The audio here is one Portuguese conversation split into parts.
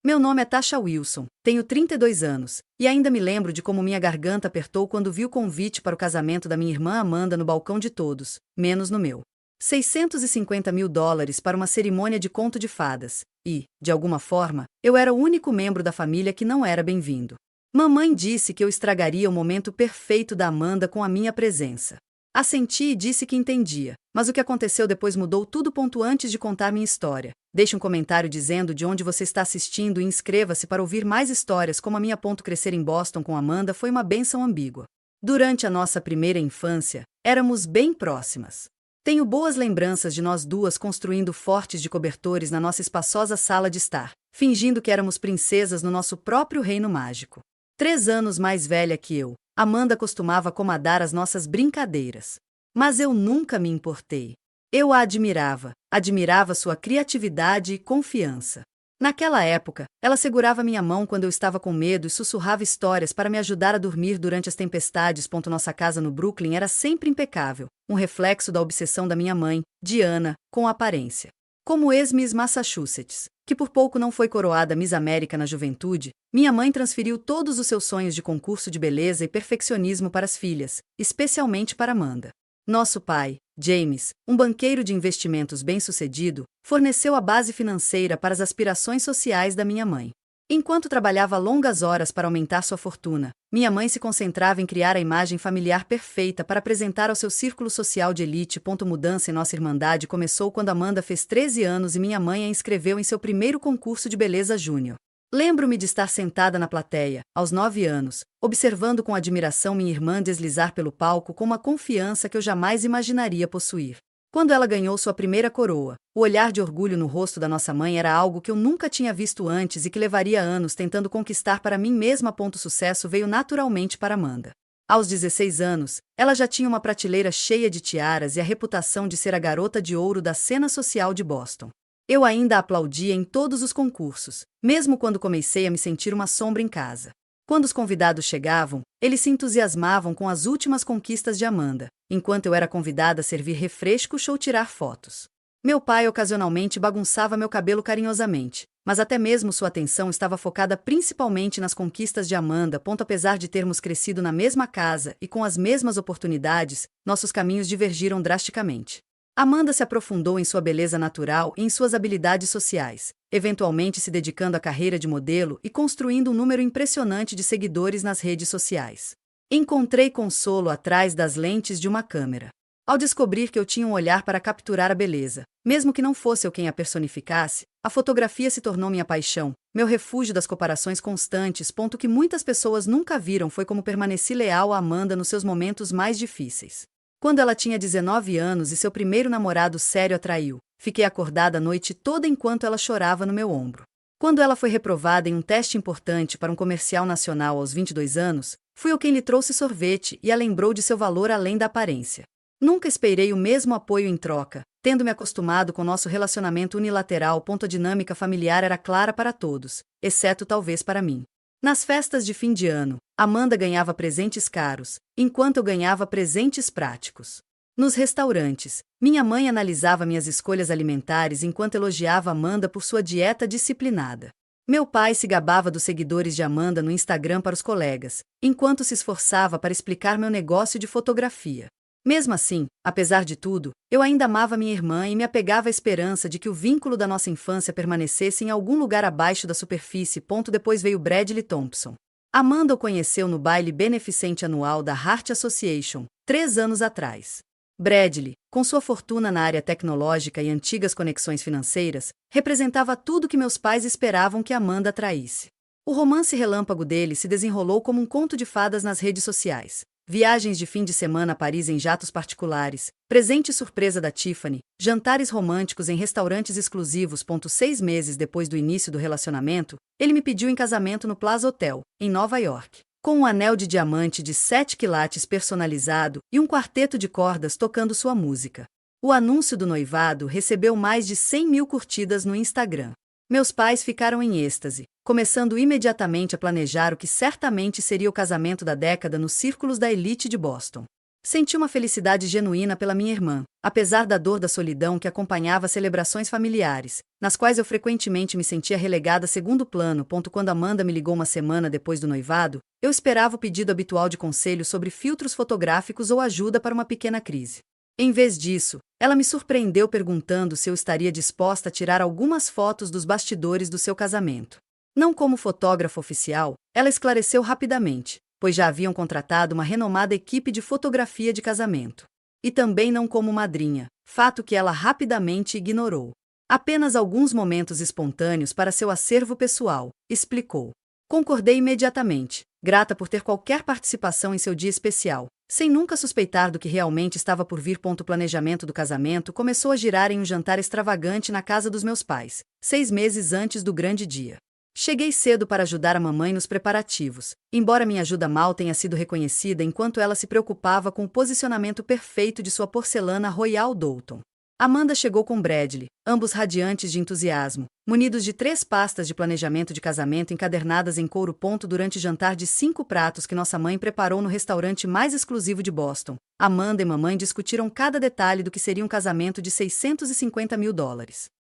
Meu nome é Tasha Wilson, tenho 32 anos, e ainda me lembro de como minha garganta apertou quando vi o convite para o casamento da minha irmã Amanda no balcão de todos, menos no meu. $650.000 para uma cerimônia de conto de fadas, e, de alguma forma, eu era o único membro da família que não era bem-vindo. Mamãe disse que eu estragaria o momento perfeito da Amanda com a minha presença. Assenti e disse que entendia, mas o que aconteceu depois mudou tudo. Antes de contar minha história, deixe um comentário dizendo de onde você está assistindo e inscreva-se para ouvir mais histórias como a minha. Crescer em Boston com Amanda foi uma bênção ambígua. Durante a nossa primeira infância, éramos bem próximas. Tenho boas lembranças de nós duas construindo fortes de cobertores na nossa espaçosa sala de estar, fingindo que éramos princesas no nosso próprio reino mágico. 3 anos mais velha que eu, Amanda costumava comandar as nossas brincadeiras. Mas eu nunca me importei. Eu a admirava sua criatividade e confiança. Naquela época, ela segurava minha mão quando eu estava com medo e sussurrava histórias para me ajudar a dormir durante as tempestades. Nossa casa no Brooklyn era sempre impecável, um reflexo da obsessão da minha mãe, Diana, com a aparência. Como ex-Miss Massachusetts, que por pouco não foi coroada Miss América na juventude, minha mãe transferiu todos os seus sonhos de concurso de beleza e perfeccionismo para as filhas, especialmente para Amanda. Nosso pai, James, um banqueiro de investimentos bem-sucedido, forneceu a base financeira para as aspirações sociais da minha mãe. Enquanto trabalhava longas horas para aumentar sua fortuna, minha mãe se concentrava em criar a imagem familiar perfeita para apresentar ao seu círculo social de elite. Mudança em nossa irmandade começou quando Amanda fez 13 anos e minha mãe a inscreveu em seu primeiro concurso de beleza júnior. Lembro-me de estar sentada na plateia, aos 9 anos, observando com admiração minha irmã deslizar pelo palco com uma confiança que eu jamais imaginaria possuir. Quando ela ganhou sua primeira coroa, o olhar de orgulho no rosto da nossa mãe era algo que eu nunca tinha visto antes e que levaria anos tentando conquistar para mim mesma. Sucesso veio naturalmente para Amanda. Aos 16 anos, ela já tinha uma prateleira cheia de tiaras e a reputação de ser a garota de ouro da cena social de Boston. Eu ainda a aplaudia em todos os concursos, mesmo quando comecei a me sentir uma sombra em casa. Quando os convidados chegavam, eles se entusiasmavam com as últimas conquistas de Amanda, enquanto eu era convidada a servir refrescos ou tirar fotos. Meu pai ocasionalmente bagunçava meu cabelo carinhosamente, mas até mesmo sua atenção estava focada principalmente nas conquistas de Amanda. Apesar de termos crescido na mesma casa e com as mesmas oportunidades, nossos caminhos divergiram drasticamente. Amanda se aprofundou em sua beleza natural e em suas habilidades sociais, eventualmente se dedicando à carreira de modelo e construindo um número impressionante de seguidores nas redes sociais. Encontrei consolo atrás das lentes de uma câmera. Ao descobrir que eu tinha um olhar para capturar a beleza, mesmo que não fosse eu quem a personificasse, a fotografia se tornou minha paixão, meu refúgio das comparações constantes. Que muitas pessoas nunca viram foi como permaneci leal a Amanda nos seus momentos mais difíceis. Quando ela tinha 19 anos e seu primeiro namorado sério a traiu, fiquei acordada a noite toda enquanto ela chorava no meu ombro. Quando ela foi reprovada em um teste importante para um comercial nacional aos 22 anos, fui eu quem lhe trouxe sorvete e a lembrou de seu valor além da aparência. Nunca esperei o mesmo apoio em troca, tendo me acostumado com nosso relacionamento unilateral. A dinâmica familiar era clara para todos, exceto talvez para mim. Nas festas de fim de ano, Amanda ganhava presentes caros, enquanto eu ganhava presentes práticos. Nos restaurantes, minha mãe analisava minhas escolhas alimentares enquanto elogiava Amanda por sua dieta disciplinada. Meu pai se gabava dos seguidores de Amanda no Instagram para os colegas, enquanto se esforçava para explicar meu negócio de fotografia. Mesmo assim, apesar de tudo, eu ainda amava minha irmã e me apegava à esperança de que o vínculo da nossa infância permanecesse em algum lugar abaixo da superfície. Depois veio Bradley Thompson. Amanda o conheceu no baile beneficente anual da Heart Association, 3 anos atrás. Bradley, com sua fortuna na área tecnológica e antigas conexões financeiras, representava tudo que meus pais esperavam que Amanda atraísse. O romance relâmpago dele se desenrolou como um conto de fadas nas redes sociais. Viagens de fim de semana a Paris em jatos particulares, presente surpresa da Tiffany, jantares românticos em restaurantes exclusivos. 6 meses depois do início do relacionamento, ele me pediu em casamento no Plaza Hotel, em Nova York, com um anel de diamante de 7 quilates personalizado e um quarteto de cordas tocando sua música. O anúncio do noivado recebeu mais de 100.000 curtidas no Instagram. Meus pais ficaram em êxtase, começando imediatamente a planejar o que certamente seria o casamento da década nos círculos da elite de Boston. Senti uma felicidade genuína pela minha irmã, apesar da dor da solidão que acompanhava as celebrações familiares, nas quais eu frequentemente me sentia relegada a segundo plano. Quando Amanda me ligou uma semana depois do noivado, eu esperava o pedido habitual de conselho sobre filtros fotográficos ou ajuda para uma pequena crise. Em vez disso, ela me surpreendeu perguntando se eu estaria disposta a tirar algumas fotos dos bastidores do seu casamento. Não como fotógrafa oficial, ela esclareceu rapidamente, pois já haviam contratado uma renomada equipe de fotografia de casamento. E também não como madrinha, fato que ela rapidamente ignorou. Apenas alguns momentos espontâneos para seu acervo pessoal, explicou. Concordei imediatamente, grata por ter qualquer participação em seu dia especial, sem nunca suspeitar do que realmente estava por vir. O planejamento do casamento começou a girar em um jantar extravagante na casa dos meus pais, 6 meses antes do grande dia. Cheguei cedo para ajudar a mamãe nos preparativos, embora minha ajuda mal tenha sido reconhecida enquanto ela se preocupava com o posicionamento perfeito de sua porcelana Royal Doulton. Amanda chegou com Bradley, ambos radiantes de entusiasmo, munidos de 3 pastas de planejamento de casamento encadernadas em couro. Durante o jantar de 5 pratos que nossa mãe preparou no restaurante mais exclusivo de Boston, Amanda e mamãe discutiram cada detalhe do que seria um casamento de $650 mil.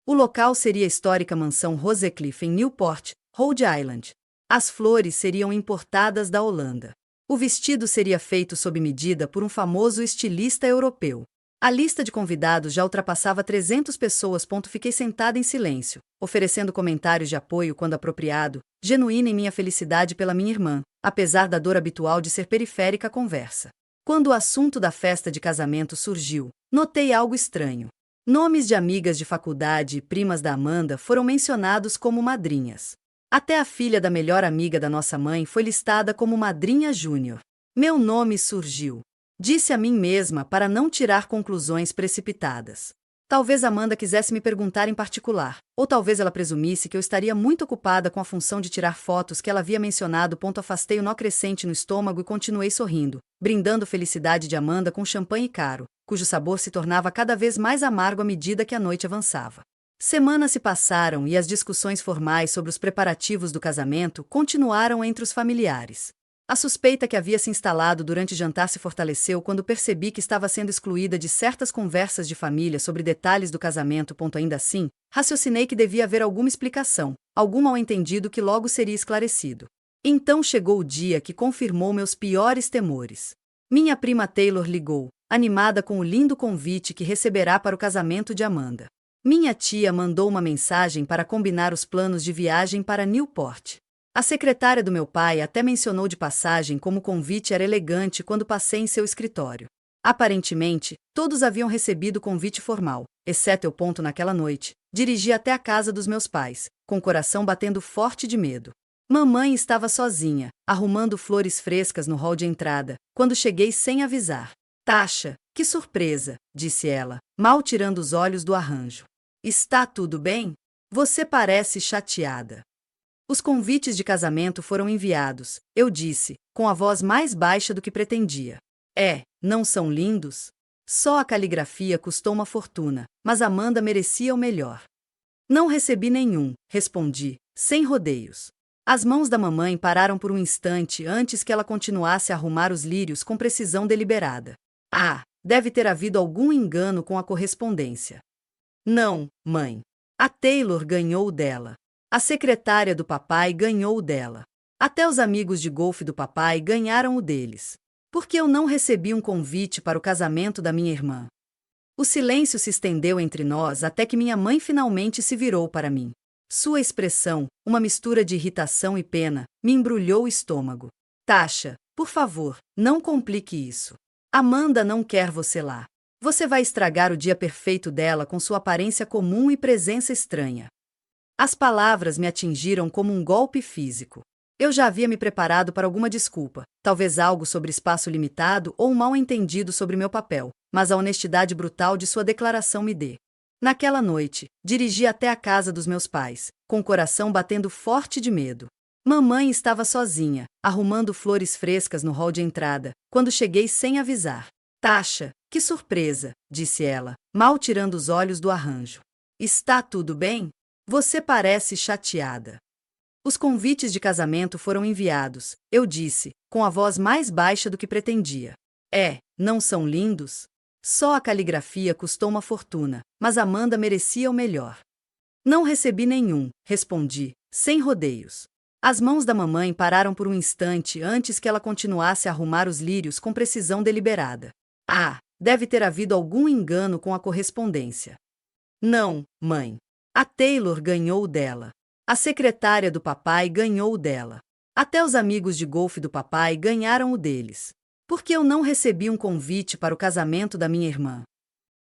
O local seria a histórica mansão Rosecliff em Newport, Rhode Island. As flores seriam importadas da Holanda. O vestido seria feito sob medida por um famoso estilista europeu. A lista de convidados já ultrapassava 300 pessoas. Fiquei sentada em silêncio, oferecendo comentários de apoio quando apropriado, genuína em minha felicidade pela minha irmã, apesar da dor habitual de ser periférica à conversa. Quando o assunto da festa de casamento surgiu, notei algo estranho. Nomes de amigas de faculdade e primas da Amanda foram mencionados como madrinhas. Até a filha da melhor amiga da nossa mãe foi listada como madrinha júnior. Meu nome surgiu. Disse a mim mesma para não tirar conclusões precipitadas. Talvez Amanda quisesse me perguntar em particular, ou talvez ela presumisse que eu estaria muito ocupada com a função de tirar fotos que ela havia mencionado. Afastei o nó crescente no estômago e continuei sorrindo, brindando felicidade de Amanda com champanhe caro, cujo sabor se tornava cada vez mais amargo à medida que a noite avançava. Semanas se passaram e as discussões formais sobre os preparativos do casamento continuaram entre os familiares. A suspeita que havia se instalado durante o jantar se fortaleceu quando percebi que estava sendo excluída de certas conversas de família sobre detalhes do casamento. Ainda assim, raciocinei que devia haver alguma explicação, algum mal-entendido que logo seria esclarecido. Então chegou o dia que confirmou meus piores temores. Minha prima Taylor ligou, animada com o lindo convite que receberá para o casamento de Amanda. Minha tia mandou uma mensagem para combinar os planos de viagem para Newport. A secretária do meu pai até mencionou de passagem como o convite era elegante quando passei em seu escritório. Aparentemente, todos haviam recebido o convite formal, exceto eu. Naquela noite, dirigi até a casa dos meus pais, com o coração batendo forte de medo. Mamãe estava sozinha, arrumando flores frescas no hall de entrada, quando cheguei sem avisar. Tasha, que surpresa, disse ela, mal tirando os olhos do arranjo. Está tudo bem? Você parece chateada. Os convites de casamento foram enviados, eu disse, com a voz mais baixa do que pretendia. Não são lindos? Só a caligrafia custou uma fortuna, mas Amanda merecia o melhor. Não recebi nenhum, respondi, sem rodeios. As mãos da mamãe pararam por um instante antes que ela continuasse a arrumar os lírios com precisão deliberada. Deve ter havido algum engano com a correspondência. Não, mãe. A Taylor ganhou o dela. A secretária do papai ganhou o dela. Até os amigos de golfe do papai ganharam o deles. Por que eu não recebi um convite para o casamento da minha irmã? O silêncio se estendeu entre nós até que minha mãe finalmente se virou para mim. Sua expressão, uma mistura de irritação e pena, me embrulhou o estômago. Tasha, por favor, não complique isso. Amanda não quer você lá. Você vai estragar o dia perfeito dela com sua aparência comum e presença estranha. As palavras me atingiram como um golpe físico. Eu já havia me preparado para alguma desculpa, talvez algo sobre espaço limitado ou um mal-entendido sobre meu papel, mas a honestidade brutal de sua declaração me deu. Naquela noite, dirigi até a casa dos meus pais, com o coração batendo forte de medo. Mamãe estava sozinha, arrumando flores frescas no hall de entrada, quando cheguei sem avisar. Tasha, que surpresa, disse ela, mal tirando os olhos do arranjo. Está tudo bem? Você parece chateada. Os convites de casamento foram enviados, eu disse, com a voz mais baixa do que pretendia. Não são lindos? Só a caligrafia custou uma fortuna, mas Amanda merecia o melhor. Não recebi nenhum, respondi, sem rodeios. As mãos da mamãe pararam por um instante antes que ela continuasse a arrumar os lírios com precisão deliberada. Deve ter havido algum engano com a correspondência. Não, mãe. A Taylor ganhou o dela. A secretária do papai ganhou o dela. Até os amigos de golfe do papai ganharam o deles. Por que eu não recebi um convite para o casamento da minha irmã?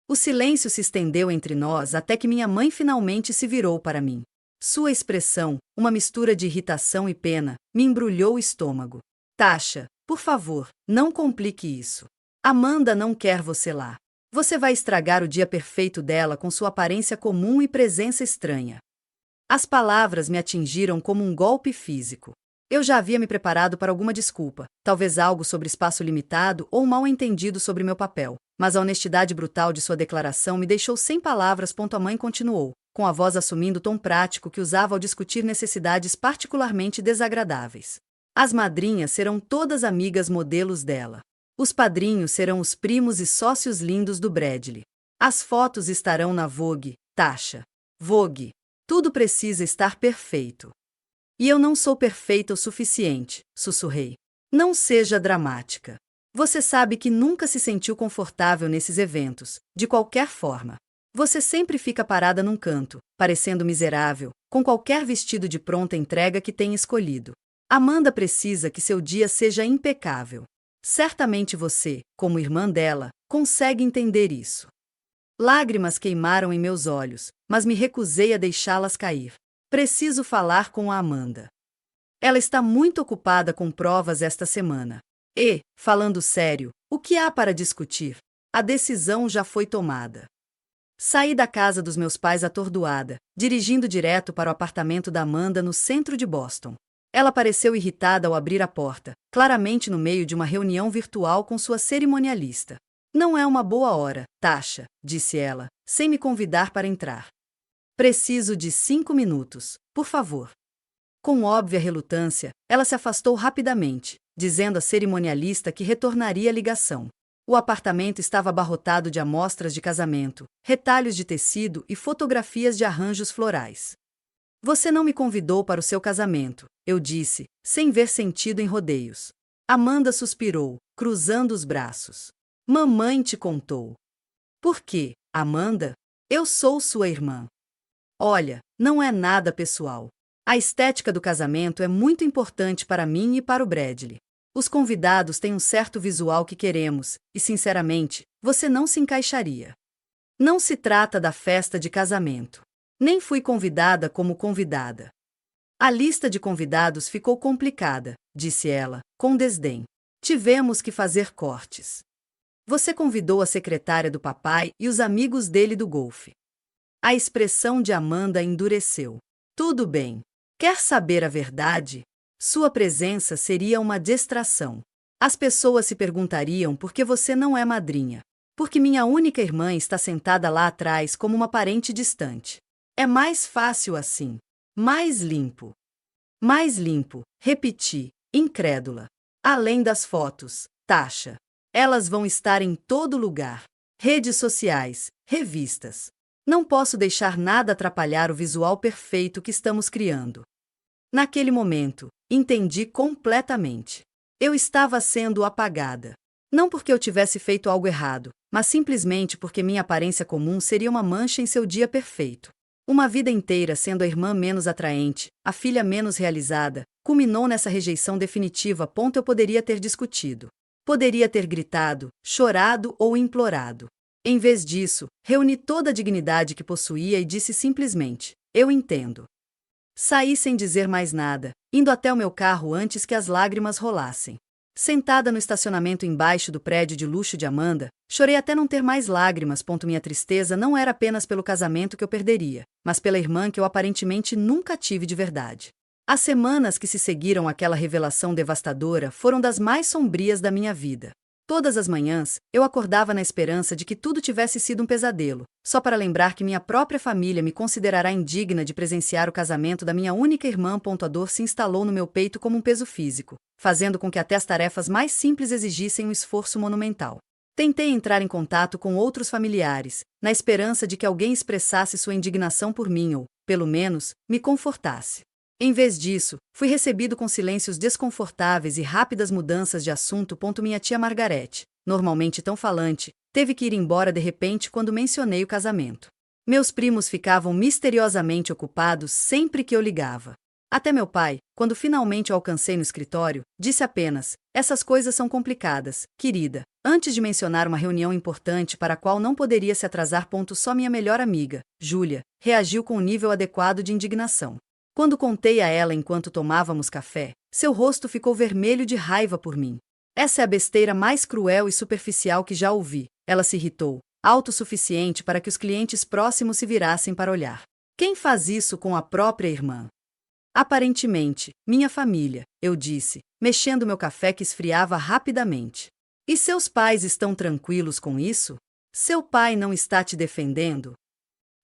O silêncio se estendeu entre nós até que minha mãe finalmente se virou para mim. Sua expressão, uma mistura de irritação e pena, me embrulhou o estômago. Tasha, por favor, não complique isso. Amanda não quer você lá. Você vai estragar o dia perfeito dela com sua aparência comum e presença estranha. As palavras me atingiram como um golpe físico. Eu já havia me preparado para alguma desculpa, talvez algo sobre espaço limitado ou um mal-entendido sobre meu papel, mas a honestidade brutal de sua declaração me deixou sem palavras. A mãe continuou, com a voz assumindo o tom prático que usava ao discutir necessidades particularmente desagradáveis. As madrinhas serão todas amigas modelos dela. Os padrinhos serão os primos e sócios lindos do Bradley. As fotos estarão na Vogue, Tasha. Vogue. Tudo precisa estar perfeito. E eu não sou perfeita o suficiente, sussurrei. Não seja dramática. Você sabe que nunca se sentiu confortável nesses eventos, de qualquer forma. Você sempre fica parada num canto, parecendo miserável, com qualquer vestido de pronta entrega que tenha escolhido. Amanda precisa que seu dia seja impecável. Certamente você, como irmã dela, consegue entender isso. Lágrimas queimaram em meus olhos, mas me recusei a deixá-las cair. Preciso falar com a Amanda. Ela está muito ocupada com provas esta semana. E, falando sério, o que há para discutir? A decisão já foi tomada. Saí da casa dos meus pais atordoada, dirigindo direto para o apartamento da Amanda no centro de Boston. Ela pareceu irritada ao abrir a porta, claramente no meio de uma reunião virtual com sua cerimonialista. Não é uma boa hora, Tasha, disse ela, sem me convidar para entrar. Preciso de 5 minutos, por favor. Com óbvia relutância, ela se afastou rapidamente, dizendo à cerimonialista que retornaria a ligação. O apartamento estava abarrotado de amostras de casamento, retalhos de tecido e fotografias de arranjos florais. Você não me convidou para o seu casamento, eu disse, sem ver sentido em rodeios. Amanda suspirou, cruzando os braços. Mamãe te contou. Por quê, Amanda? Eu sou sua irmã. Olha, não é nada pessoal. A estética do casamento é muito importante para mim e para o Bradley. Os convidados têm um certo visual que queremos, e sinceramente, você não se encaixaria. Não se trata da festa de casamento. Nem fui convidada como convidada. A lista de convidados ficou complicada, disse ela, com desdém. Tivemos que fazer cortes. Você convidou a secretária do papai e os amigos dele do golfe. A expressão de Amanda endureceu. Tudo bem. Quer saber a verdade? Sua presença seria uma distração. As pessoas se perguntariam por que você não é madrinha. Porque minha única irmã está sentada lá atrás como uma parente distante. É mais fácil assim. Mais limpo. Mais limpo, repeti, incrédula. Além das fotos, Tasha. Elas vão estar em todo lugar. Redes sociais, revistas. Não posso deixar nada atrapalhar o visual perfeito que estamos criando. Naquele momento, entendi completamente. Eu estava sendo apagada. Não porque eu tivesse feito algo errado, mas simplesmente porque minha aparência comum seria uma mancha em seu dia perfeito. Uma vida inteira sendo a irmã menos atraente, a filha menos realizada, culminou nessa rejeição definitiva. Eu poderia ter discutido. Poderia ter gritado, chorado ou implorado. Em vez disso, reuni toda a dignidade que possuía e disse simplesmente, eu entendo. Saí sem dizer mais nada, indo até o meu carro antes que as lágrimas rolassem. Sentada no estacionamento embaixo do prédio de luxo de Amanda, chorei até não ter mais lágrimas. Minha tristeza não era apenas pelo casamento que eu perderia, mas pela irmã que eu aparentemente nunca tive de verdade. As semanas que se seguiram àquela revelação devastadora foram das mais sombrias da minha vida. Todas as manhãs, eu acordava na esperança de que tudo tivesse sido um pesadelo, só para lembrar que minha própria família me considerará indigna de presenciar o casamento da minha única irmã. A dor se instalou no meu peito como um peso físico, fazendo com que até as tarefas mais simples exigissem um esforço monumental. Tentei entrar em contato com outros familiares, na esperança de que alguém expressasse sua indignação por mim ou, pelo menos, me confortasse. Em vez disso, fui recebido com silêncios desconfortáveis e rápidas mudanças de assunto. Minha tia Margarete, normalmente tão falante, teve que ir embora de repente quando mencionei o casamento. Meus primos ficavam misteriosamente ocupados sempre que eu ligava. Até meu pai, quando finalmente o alcancei no escritório, disse apenas: "Essas coisas são complicadas, querida", antes de mencionar uma reunião importante para a qual não poderia se atrasar. Só minha melhor amiga, Júlia, reagiu com o nível adequado de indignação. Quando contei a ela enquanto tomávamos café, seu rosto ficou vermelho de raiva por mim. "Essa é a besteira mais cruel e superficial que já ouvi", ela se irritou, autossuficiente para que os clientes próximos se virassem para olhar. "Quem faz isso com a própria irmã?" "Aparentemente, minha família", eu disse, mexendo meu café que esfriava rapidamente. "E seus pais estão tranquilos com isso? Seu pai não está te defendendo?"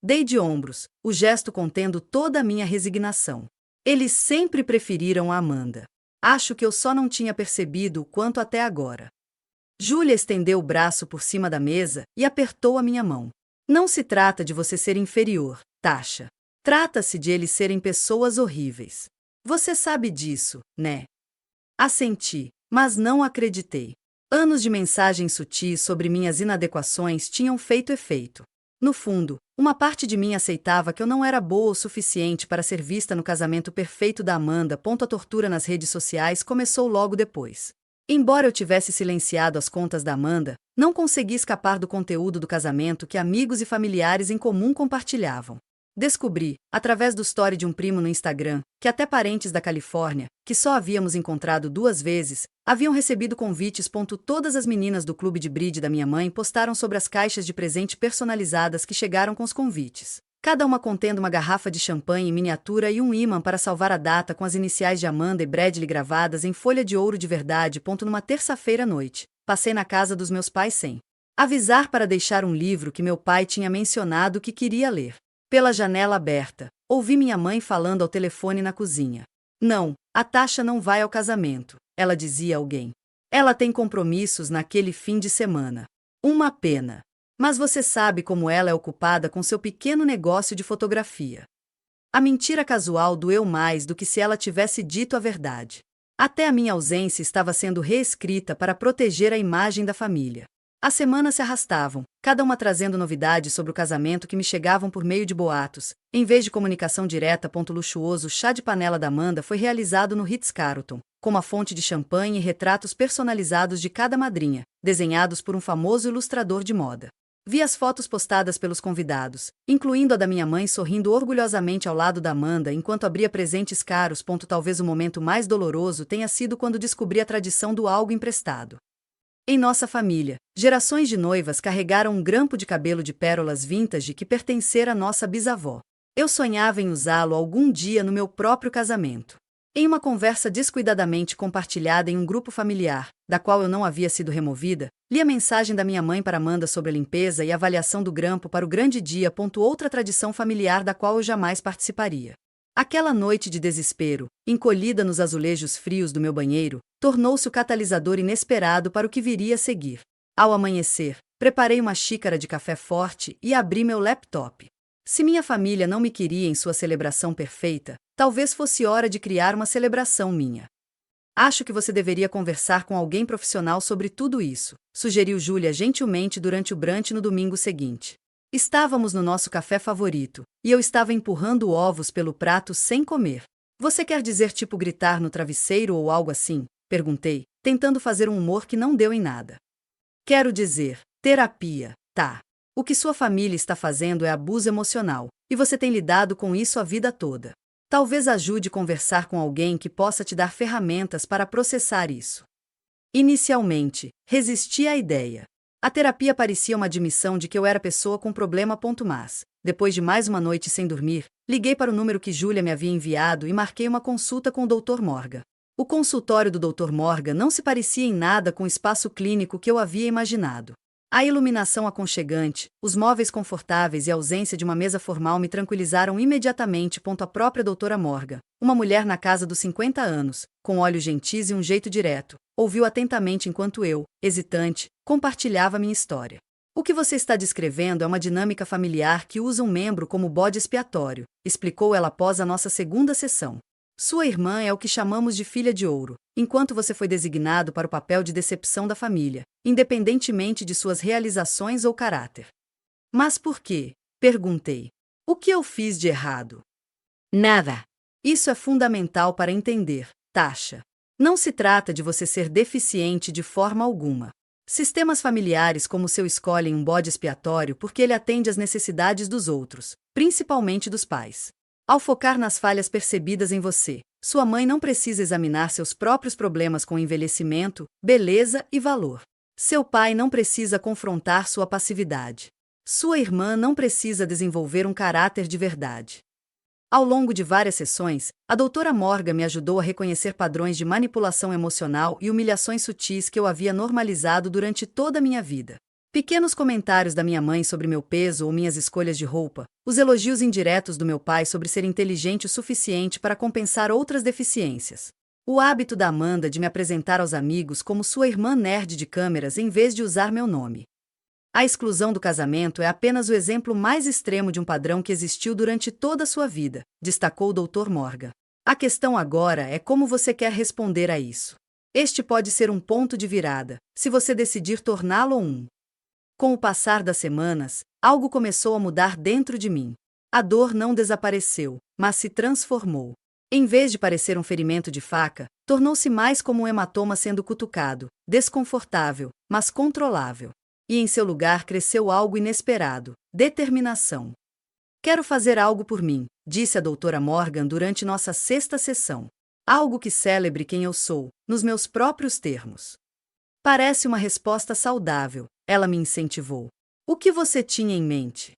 Dei de ombros, o gesto contendo toda a minha resignação. "Eles sempre preferiram a Amanda. Acho que eu só não tinha percebido o quanto até agora." Júlia estendeu o braço por cima da mesa e apertou a minha mão. "Não se trata de você ser inferior, Tasha. Trata-se de eles serem pessoas horríveis. Você sabe disso, né?" Assenti, mas não acreditei. Anos de mensagens sutis sobre minhas inadequações tinham feito efeito. No fundo, uma parte de mim aceitava que eu não era boa o suficiente para ser vista no casamento perfeito da Amanda. A tortura nas redes sociais começou logo depois. Embora eu tivesse silenciado as contas da Amanda, não consegui escapar do conteúdo do casamento que amigos e familiares em comum compartilhavam. Descobri, através do story de um primo no Instagram, que até parentes da Califórnia, que só havíamos encontrado 2 vezes, haviam recebido convites. Todas as meninas do clube de bridge da minha mãe postaram sobre as caixas de presente personalizadas que chegaram com os convites. Cada uma contendo uma garrafa de champanhe em miniatura e um ímã para salvar a data com as iniciais de Amanda e Bradley gravadas em folha de ouro de verdade. Numa terça-feira à noite, passei na casa dos meus pais sem avisar para deixar um livro que meu pai tinha mencionado que queria ler. Pela janela aberta, ouvi minha mãe falando ao telefone na cozinha. "Não, a Tasha não vai ao casamento", ela dizia a alguém. "Ela tem compromissos naquele fim de semana. Uma pena. Mas você sabe como ela é ocupada com seu pequeno negócio de fotografia." A mentira casual doeu mais do que se ela tivesse dito a verdade. Até a minha ausência estava sendo reescrita para proteger a imagem da família. As semanas se arrastavam, cada uma trazendo novidades sobre o casamento que me chegavam por meio de boatos, em vez de comunicação direta. O luxuoso chá de panela da Amanda foi realizado no Ritz-Carlton, com uma fonte de champanhe e retratos personalizados de cada madrinha, desenhados por um famoso ilustrador de moda. Vi as fotos postadas pelos convidados, incluindo a da minha mãe sorrindo orgulhosamente ao lado da Amanda enquanto abria presentes caros. Talvez o momento mais doloroso tenha sido quando descobri a tradição do algo emprestado. Em nossa família, gerações de noivas carregaram um grampo de cabelo de pérolas vintage que pertencera à nossa bisavó. Eu sonhava em usá-lo algum dia no meu próprio casamento. Em uma conversa descuidadamente compartilhada em um grupo familiar, da qual eu não havia sido removida, li a mensagem da minha mãe para Amanda sobre a limpeza e avaliação do grampo para o grande dia. Outra tradição familiar da qual eu jamais participaria. Aquela noite de desespero, encolhida nos azulejos frios do meu banheiro, tornou-se o catalisador inesperado para o que viria a seguir. Ao amanhecer, preparei uma xícara de café forte e abri meu laptop. Se minha família não me queria em sua celebração perfeita, talvez fosse hora de criar uma celebração minha. "Acho que você deveria conversar com alguém profissional sobre tudo isso", sugeriu Júlia gentilmente durante o brunch no domingo seguinte. Estávamos no nosso café favorito, e eu estava empurrando ovos pelo prato sem comer. "Você quer dizer tipo gritar no travesseiro ou algo assim?", perguntei, tentando fazer um humor que não deu em nada. "Quero dizer, terapia, tá? O que sua família está fazendo é abuso emocional, e você tem lidado com isso a vida toda. Talvez ajude a conversar com alguém que possa te dar ferramentas para processar isso." Inicialmente, resisti à ideia. A terapia parecia uma admissão de que eu era pessoa com problema. Mas, depois de mais uma noite sem dormir, liguei para o número que Júlia me havia enviado e marquei uma consulta com o Dr. Morgan. O consultório do Dr. Morgan não se parecia em nada com o espaço clínico que eu havia imaginado. A iluminação aconchegante, os móveis confortáveis e a ausência de uma mesa formal me tranquilizaram imediatamente. A própria doutora Morgan, uma mulher na casa dos 50 anos, com olhos gentis e um jeito direto, ouviu atentamente enquanto eu, hesitante, compartilhava minha história. O que você está descrevendo é uma dinâmica familiar que usa um membro como bode expiatório, explicou ela após a nossa segunda sessão. Sua irmã é o que chamamos de filha de ouro, enquanto você foi designado para o papel de decepção da família, independentemente de suas realizações ou caráter. Mas por quê? Perguntei. O que eu fiz de errado? Nada. Isso é fundamental para entender, Tasha. Não se trata de você ser deficiente de forma alguma. Sistemas familiares como o seu escolhem um bode expiatório porque ele atende às necessidades dos outros, principalmente dos pais. Ao focar nas falhas percebidas em você, sua mãe não precisa examinar seus próprios problemas com envelhecimento, beleza e valor. Seu pai não precisa confrontar sua passividade. Sua irmã não precisa desenvolver um caráter de verdade. Ao longo de várias sessões, a doutora Morgan me ajudou a reconhecer padrões de manipulação emocional e humilhações sutis que eu havia normalizado durante toda a minha vida. Pequenos comentários da minha mãe sobre meu peso ou minhas escolhas de roupa, os elogios indiretos do meu pai sobre ser inteligente o suficiente para compensar outras deficiências. O hábito da Amanda de me apresentar aos amigos como sua irmã nerd de câmeras em vez de usar meu nome. A exclusão do casamento é apenas o exemplo mais extremo de um padrão que existiu durante toda a sua vida, destacou o Dr. Morgan. A questão agora é como você quer responder a isso. Este pode ser um ponto de virada, se você decidir torná-lo um. Com o passar das semanas, algo começou a mudar dentro de mim. A dor não desapareceu, mas se transformou. Em vez de parecer um ferimento de faca, tornou-se mais como um hematoma sendo cutucado, desconfortável, mas controlável. E em seu lugar cresceu algo inesperado: determinação. Quero fazer algo por mim, disse a doutora Morgan durante nossa sexta sessão. Algo que celebre quem eu sou, nos meus próprios termos. Parece uma resposta saudável, ela me incentivou. O que você tinha em mente?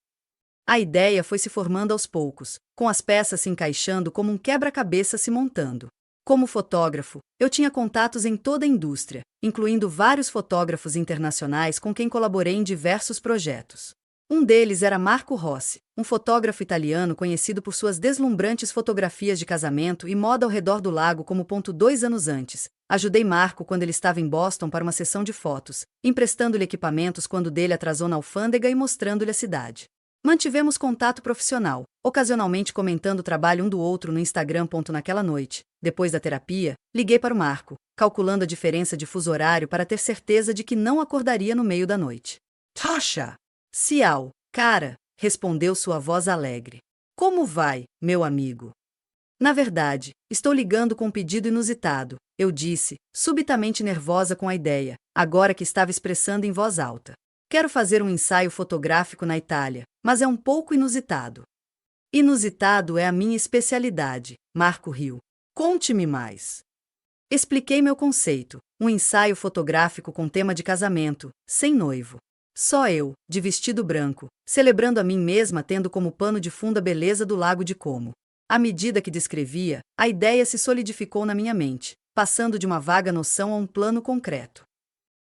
A ideia foi se formando aos poucos, com as peças se encaixando como um quebra-cabeça se montando. Como fotógrafo, eu tinha contatos em toda a indústria, incluindo vários fotógrafos internacionais com quem colaborei em diversos projetos. Um deles era Marco Rossi, um fotógrafo italiano conhecido por suas deslumbrantes fotografias de casamento e moda ao redor do lago. 2 anos antes, ajudei Marco quando ele estava em Boston para uma sessão de fotos, emprestando-lhe equipamentos quando dele atrasou na alfândega e mostrando-lhe a cidade. Mantivemos contato profissional, ocasionalmente comentando o trabalho um do outro no Instagram. Naquela noite, depois da terapia, liguei para o Marco, calculando a diferença de fuso horário para ter certeza de que não acordaria no meio da noite. Tasha! Ciao, cara, respondeu sua voz alegre. Como vai, meu amigo? Na verdade, estou ligando com um pedido inusitado, eu disse, subitamente nervosa com a ideia, agora que estava expressando em voz alta. Quero fazer um ensaio fotográfico na Itália, mas é um pouco inusitado. Inusitado é a minha especialidade, Marco riu. Conte-me mais. Expliquei meu conceito, um ensaio fotográfico com tema de casamento, sem noivo. Só eu, de vestido branco, celebrando a mim mesma tendo como pano de fundo a beleza do Lago de Como. À medida que descrevia, a ideia se solidificou na minha mente, passando de uma vaga noção a um plano concreto.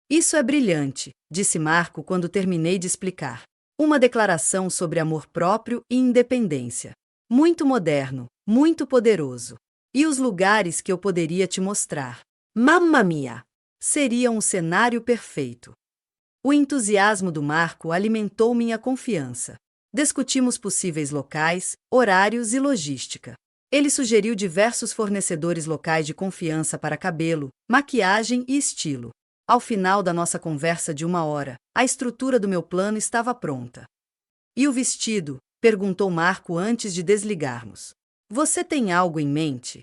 Isso é brilhante, disse Marco quando terminei de explicar. Uma declaração sobre amor próprio e independência. Muito moderno, muito poderoso. E os lugares que eu poderia te mostrar. Mamma mia! Seria um cenário perfeito. O entusiasmo do Marco alimentou minha confiança. Discutimos possíveis locais, horários e logística. Ele sugeriu diversos fornecedores locais de confiança para cabelo, maquiagem e estilo. Ao final da nossa conversa de 1 hora, a estrutura do meu plano estava pronta. E o vestido? Perguntou Marco antes de desligarmos. Você tem algo em mente?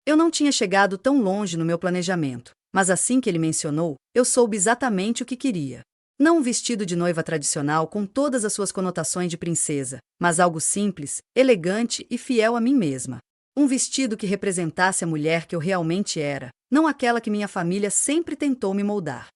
Eu não tinha chegado tão longe no meu planejamento, mas assim que ele mencionou, eu soube exatamente o que queria. Não um vestido de noiva tradicional com todas as suas conotações de princesa, mas algo simples, elegante e fiel a mim mesma. Um vestido que representasse a mulher que eu realmente era, não aquela que minha família sempre tentou me moldar.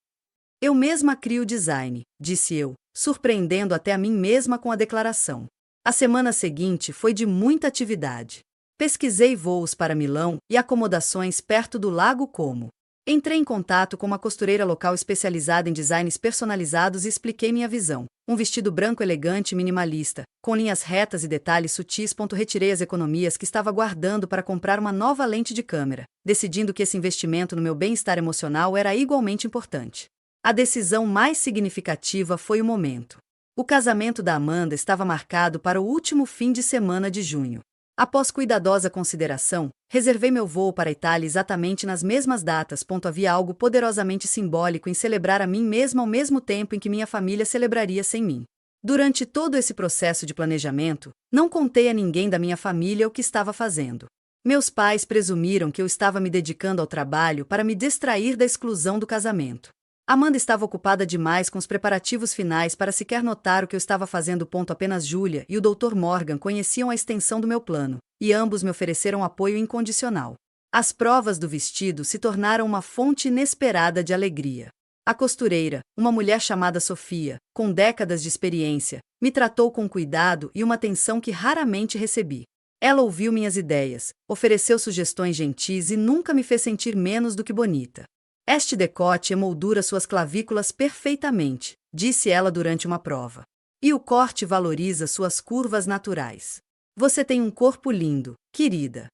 Eu mesma crio o design, disse eu, surpreendendo até a mim mesma com a declaração. A semana seguinte foi de muita atividade. Pesquisei voos para Milão e acomodações perto do Lago Como. Entrei em contato com uma costureira local especializada em designs personalizados e expliquei minha visão. Um vestido branco elegante e minimalista, com linhas retas e detalhes sutis. Retirei as economias que estava guardando para comprar uma nova lente de câmera, decidindo que esse investimento no meu bem-estar emocional era igualmente importante. A decisão mais significativa foi o momento. O casamento da Amanda estava marcado para o último fim de semana de junho. Após cuidadosa consideração, reservei meu voo para a Itália exatamente nas mesmas datas. Havia algo poderosamente simbólico em celebrar a mim mesma ao mesmo tempo em que minha família celebraria sem mim. Durante todo esse processo de planejamento, não contei a ninguém da minha família o que estava fazendo. Meus pais presumiram que eu estava me dedicando ao trabalho para me distrair da exclusão do casamento. Amanda estava ocupada demais com os preparativos finais para sequer notar o que eu estava fazendo. Apenas Julia e o Dr. Morgan conheciam a extensão do meu plano, e ambos me ofereceram apoio incondicional. As provas do vestido se tornaram uma fonte inesperada de alegria. A costureira, uma mulher chamada Sofia, com décadas de experiência, me tratou com cuidado e uma atenção que raramente recebi. Ela ouviu minhas ideias, ofereceu sugestões gentis e nunca me fez sentir menos do que bonita. Este decote emoldura suas clavículas perfeitamente, disse ela durante uma prova. E o corte valoriza suas curvas naturais. Você tem um corpo lindo, querida.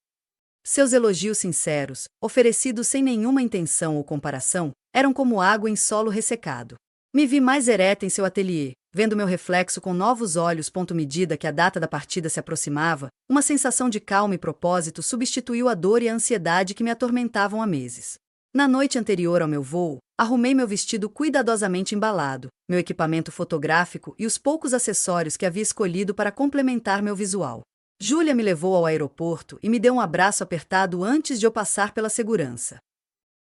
Seus elogios sinceros, oferecidos sem nenhuma intenção ou comparação, eram como água em solo ressecado. Me vi mais ereta em seu ateliê, vendo meu reflexo com novos olhos. Medida que a data da partida se aproximava, uma sensação de calma e propósito substituiu a dor e a ansiedade que me atormentavam há meses. Na noite anterior ao meu voo, arrumei meu vestido cuidadosamente embalado, meu equipamento fotográfico e os poucos acessórios que havia escolhido para complementar meu visual. Julia me levou ao aeroporto e me deu um abraço apertado antes de eu passar pela segurança.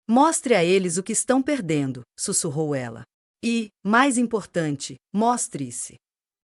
Mostre a eles o que estão perdendo, sussurrou ela. E, mais importante, mostre-se.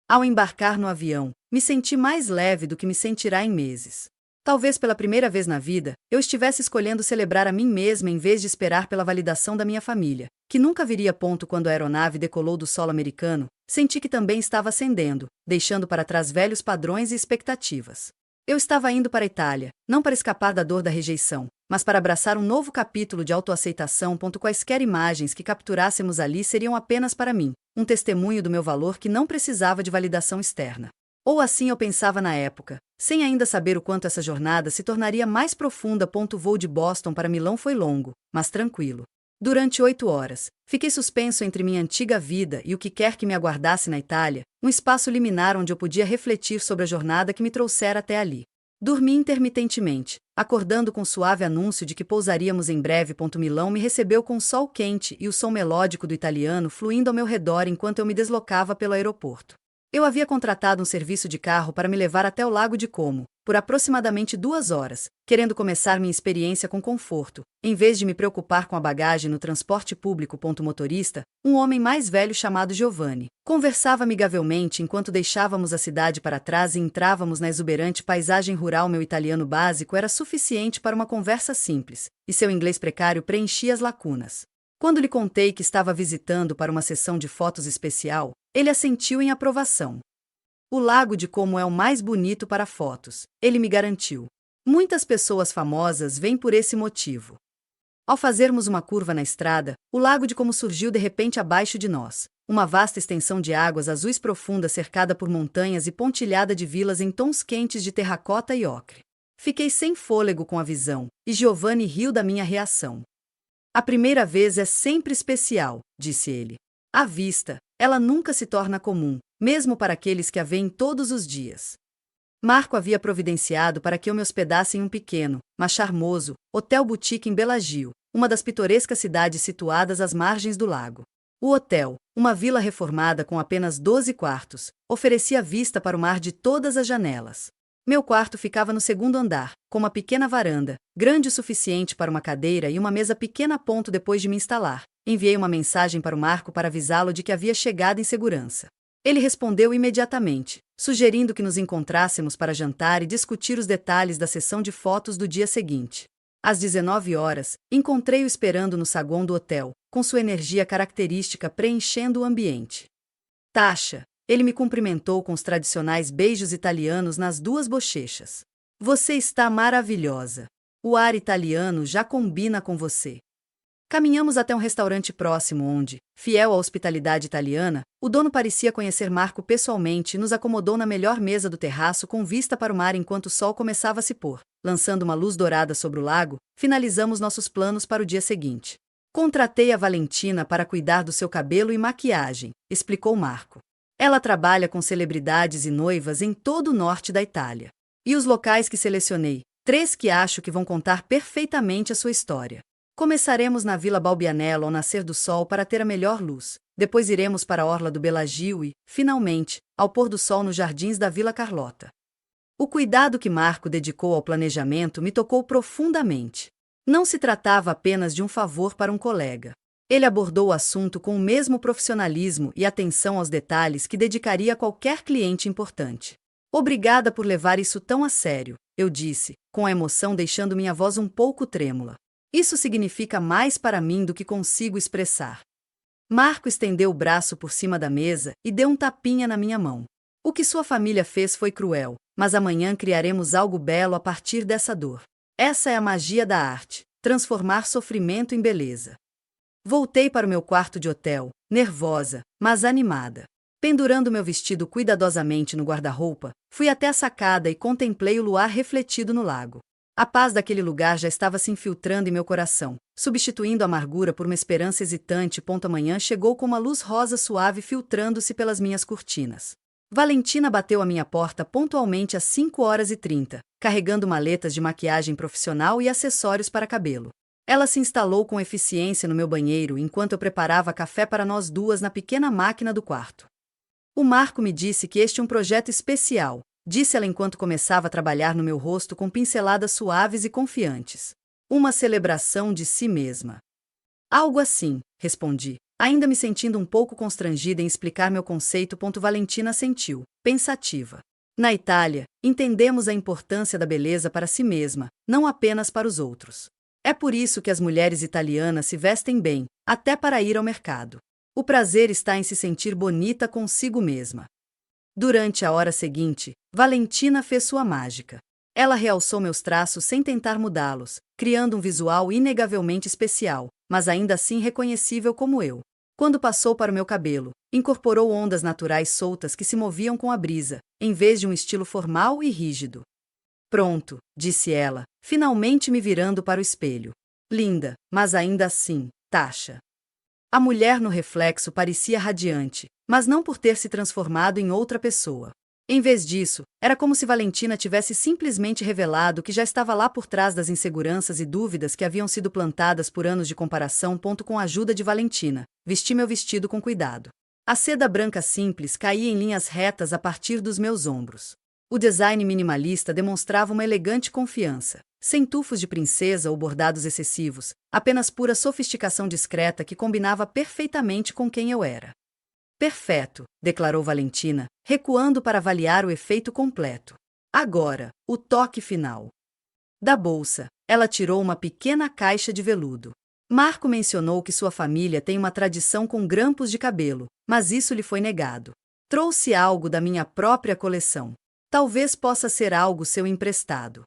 Ao embarcar no avião, me senti mais leve do que me sentirá em meses. Talvez pela primeira vez na vida, eu estivesse escolhendo celebrar a mim mesma em vez de esperar pela validação da minha família, que nunca viria. Quando a aeronave decolou do solo americano, senti que também estava ascendendo, deixando para trás velhos padrões e expectativas. Eu estava indo para a Itália, não para escapar da dor da rejeição, mas para abraçar um novo capítulo de autoaceitação. Quaisquer imagens que capturássemos ali seriam apenas para mim, um testemunho do meu valor que não precisava de validação externa. Ou assim eu pensava na época, sem ainda saber o quanto essa jornada se tornaria mais profunda. O voo de Boston para Milão foi longo, mas tranquilo. Durante 8 horas, fiquei suspenso entre minha antiga vida e o que quer que me aguardasse na Itália, um espaço liminar onde eu podia refletir sobre a jornada que me trouxera até ali. Dormi intermitentemente, acordando com o suave anúncio de que pousaríamos em breve. Milão me recebeu com o sol quente e o som melódico do italiano fluindo ao meu redor enquanto eu me deslocava pelo aeroporto. Eu havia contratado um serviço de carro para me levar até o Lago de Como, por aproximadamente 2 horas, querendo começar minha experiência com conforto, em vez de me preocupar com a bagagem no transporte público. Motorista, um homem mais velho chamado Giovanni, conversava amigavelmente enquanto deixávamos a cidade para trás e entrávamos na exuberante paisagem rural. Meu italiano básico era suficiente para uma conversa simples, e seu inglês precário preenchia as lacunas. Quando lhe contei que estava visitando para uma sessão de fotos especial, ele assentiu em aprovação. O Lago de Como é o mais bonito para fotos, ele me garantiu. Muitas pessoas famosas vêm por esse motivo. Ao fazermos uma curva na estrada, o Lago de Como surgiu de repente abaixo de nós, uma vasta extensão de águas azuis profundas cercada por montanhas e pontilhada de vilas em tons quentes de terracota e ocre. Fiquei sem fôlego com a visão, e Giovanni riu da minha reação. A primeira vez é sempre especial, disse ele. A vista, ela nunca se torna comum, mesmo para aqueles que a veem todos os dias. Marco havia providenciado para que eu me hospedasse em um pequeno, mas charmoso, hotel boutique em Bellagio, uma das pitorescas cidades situadas às margens do lago. O hotel, uma vila reformada com apenas 12 quartos, oferecia vista para o mar de todas as janelas. Meu quarto ficava no segundo andar, com uma pequena varanda, grande o suficiente para uma cadeira e uma mesa pequena. Depois de me instalar, enviei uma mensagem para o Marco para avisá-lo de que havia chegado em segurança. Ele respondeu imediatamente, sugerindo que nos encontrássemos para jantar e discutir os detalhes da sessão de fotos do dia seguinte. Às 19 horas, encontrei-o esperando no saguão do hotel, com sua energia característica preenchendo o ambiente. Tasha, ele me cumprimentou com os tradicionais beijos italianos nas 2 bochechas. Você está maravilhosa. O ar italiano já combina com você. Caminhamos até um restaurante próximo onde, fiel à hospitalidade italiana, o dono parecia conhecer Marco pessoalmente e nos acomodou na melhor mesa do terraço com vista para o mar enquanto o sol começava a se pôr. Lançando uma luz dourada sobre o lago, finalizamos nossos planos para o dia seguinte. Contratei a Valentina para cuidar do seu cabelo e maquiagem, explicou Marco. Ela trabalha com celebridades e noivas em todo o norte da Itália. E os locais que selecionei, 3 que acho que vão contar perfeitamente a sua história. Começaremos na Vila Balbianello ao nascer do sol para ter a melhor luz. Depois iremos para a orla do Bellagio e, finalmente, ao pôr do sol nos jardins da Vila Carlotta. O cuidado que Marco dedicou ao planejamento me tocou profundamente. Não se tratava apenas de um favor para um colega. Ele abordou o assunto com o mesmo profissionalismo e atenção aos detalhes que dedicaria a qualquer cliente importante. Obrigada por levar isso tão a sério, eu disse, com a emoção deixando minha voz um pouco trêmula. Isso significa mais para mim do que consigo expressar. Marco estendeu o braço por cima da mesa e deu um tapinha na minha mão. O que sua família fez foi cruel, mas amanhã criaremos algo belo a partir dessa dor. Essa é a magia da arte, transformar sofrimento em beleza. Voltei para o meu quarto de hotel, nervosa, mas animada. Pendurando meu vestido cuidadosamente no guarda-roupa, fui até a sacada e contemplei o luar refletido no lago. A paz daquele lugar já estava se infiltrando em meu coração, substituindo a amargura por uma esperança hesitante. Amanhã chegou com uma luz rosa suave filtrando-se pelas minhas cortinas. Valentina bateu à minha porta pontualmente às 5h30, carregando maletas de maquiagem profissional e acessórios para cabelo. Ela se instalou com eficiência no meu banheiro enquanto eu preparava café para nós duas na pequena máquina do quarto. O Marco me disse que este é um projeto especial, disse ela enquanto começava a trabalhar no meu rosto com pinceladas suaves e confiantes. Uma celebração de si mesma. Algo assim, respondi, ainda me sentindo um pouco constrangida em explicar meu conceito. Valentina assentiu, pensativa. Na Itália, entendemos a importância da beleza para si mesma, não apenas para os outros. É por isso que as mulheres italianas se vestem bem, até para ir ao mercado. O prazer está em se sentir bonita consigo mesma. Durante a hora seguinte, Valentina fez sua mágica. Ela realçou meus traços sem tentar mudá-los, criando um visual inegavelmente especial, mas ainda assim reconhecível como eu. Quando passou para o meu cabelo, incorporou ondas naturais soltas que se moviam com a brisa, em vez de um estilo formal e rígido. Pronto, disse ela, finalmente me virando para o espelho. Linda, mas ainda assim, taxa. A mulher no reflexo parecia radiante, mas não por ter se transformado em outra pessoa. Em vez disso, era como se Valentina tivesse simplesmente revelado que já estava lá por trás das inseguranças e dúvidas que haviam sido plantadas por anos de comparação. Com a ajuda de Valentina, vesti meu vestido com cuidado. A seda branca simples caía em linhas retas a partir dos meus ombros. O design minimalista demonstrava uma elegante confiança, sem tufos de princesa ou bordados excessivos, apenas pura sofisticação discreta que combinava perfeitamente com quem eu era. Perfeito, declarou Valentina, recuando para avaliar o efeito completo. Agora, o toque final. Da bolsa, ela tirou uma pequena caixa de veludo. Marco mencionou que sua família tem uma tradição com grampos de cabelo, mas isso lhe foi negado. Trouxe algo da minha própria coleção. Talvez possa ser algo seu emprestado.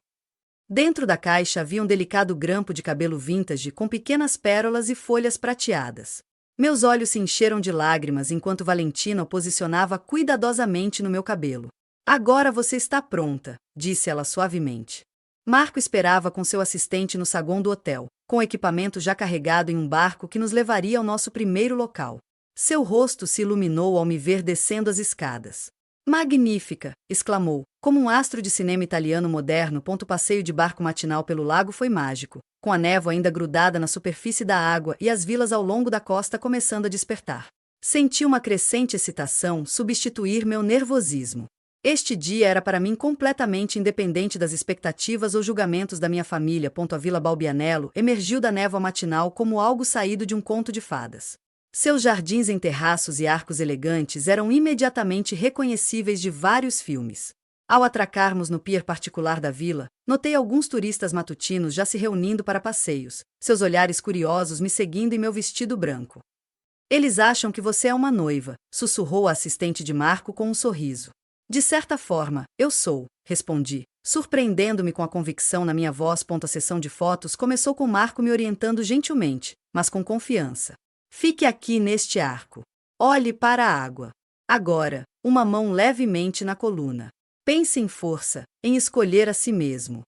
Dentro da caixa havia um delicado grampo de cabelo vintage com pequenas pérolas e folhas prateadas. Meus olhos se encheram de lágrimas enquanto Valentina o posicionava cuidadosamente no meu cabelo. Agora você está pronta, disse ela suavemente. Marco esperava com seu assistente no saguão do hotel, com o equipamento já carregado em um barco que nos levaria ao nosso primeiro local. Seu rosto se iluminou ao me ver descendo as escadas. Magnífica! Exclamou, como um astro de cinema italiano moderno. O passeio de barco matinal pelo lago foi mágico, com a névoa ainda grudada na superfície da água e as vilas ao longo da costa começando a despertar. Senti uma crescente excitação substituir meu nervosismo. Este dia era para mim completamente independente das expectativas ou julgamentos da minha família. A Vila Balbianello emergiu da névoa matinal como algo saído de um conto de fadas. Seus jardins em terraços e arcos elegantes eram imediatamente reconhecíveis de vários filmes. Ao atracarmos no pier particular da vila, notei alguns turistas matutinos já se reunindo para passeios, seus olhares curiosos me seguindo em meu vestido branco. Eles acham que você é uma noiva, sussurrou a assistente de Marco com um sorriso. De certa forma, eu sou, respondi, Surpreendendo-me com a convicção na minha voz. A sessão de fotos começou com Marco me orientando gentilmente, mas com confiança. Fique aqui neste arco. Olhe para a água. Agora, uma mão levemente na coluna. Pense em força, em escolher a si mesmo.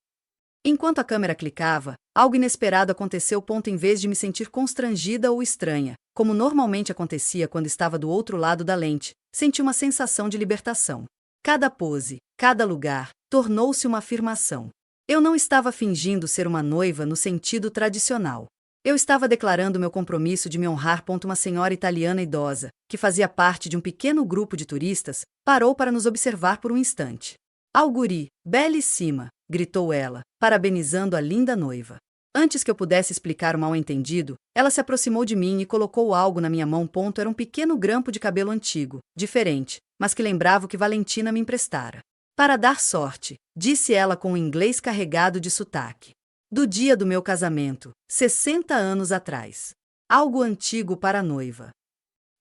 Enquanto a câmera clicava, algo inesperado aconteceu. Em vez de me sentir constrangida ou estranha, como normalmente acontecia quando estava do outro lado da lente, senti uma sensação de libertação. Cada pose, cada lugar, tornou-se uma afirmação. Eu não estava fingindo ser uma noiva no sentido tradicional. Eu estava declarando meu compromisso de me honrar. Uma senhora italiana idosa, que fazia parte de um pequeno grupo de turistas, parou para nos observar por um instante. Auguri, belíssima, gritou ela, parabenizando a linda noiva. Antes que eu pudesse explicar o mal-entendido, ela se aproximou de mim e colocou algo na minha mão. Era um pequeno grampo de cabelo antigo, diferente, mas que lembrava o que Valentina me emprestara. Para dar sorte, disse ela com um inglês carregado de sotaque. Do dia do meu casamento, 60 anos atrás. Algo antigo para a noiva.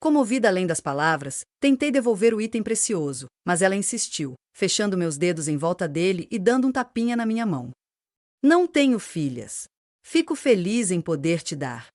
Comovida além das palavras, tentei devolver o item precioso, mas ela insistiu, fechando meus dedos em volta dele e dando um tapinha na minha mão. Não tenho filhas. Fico feliz em poder te dar.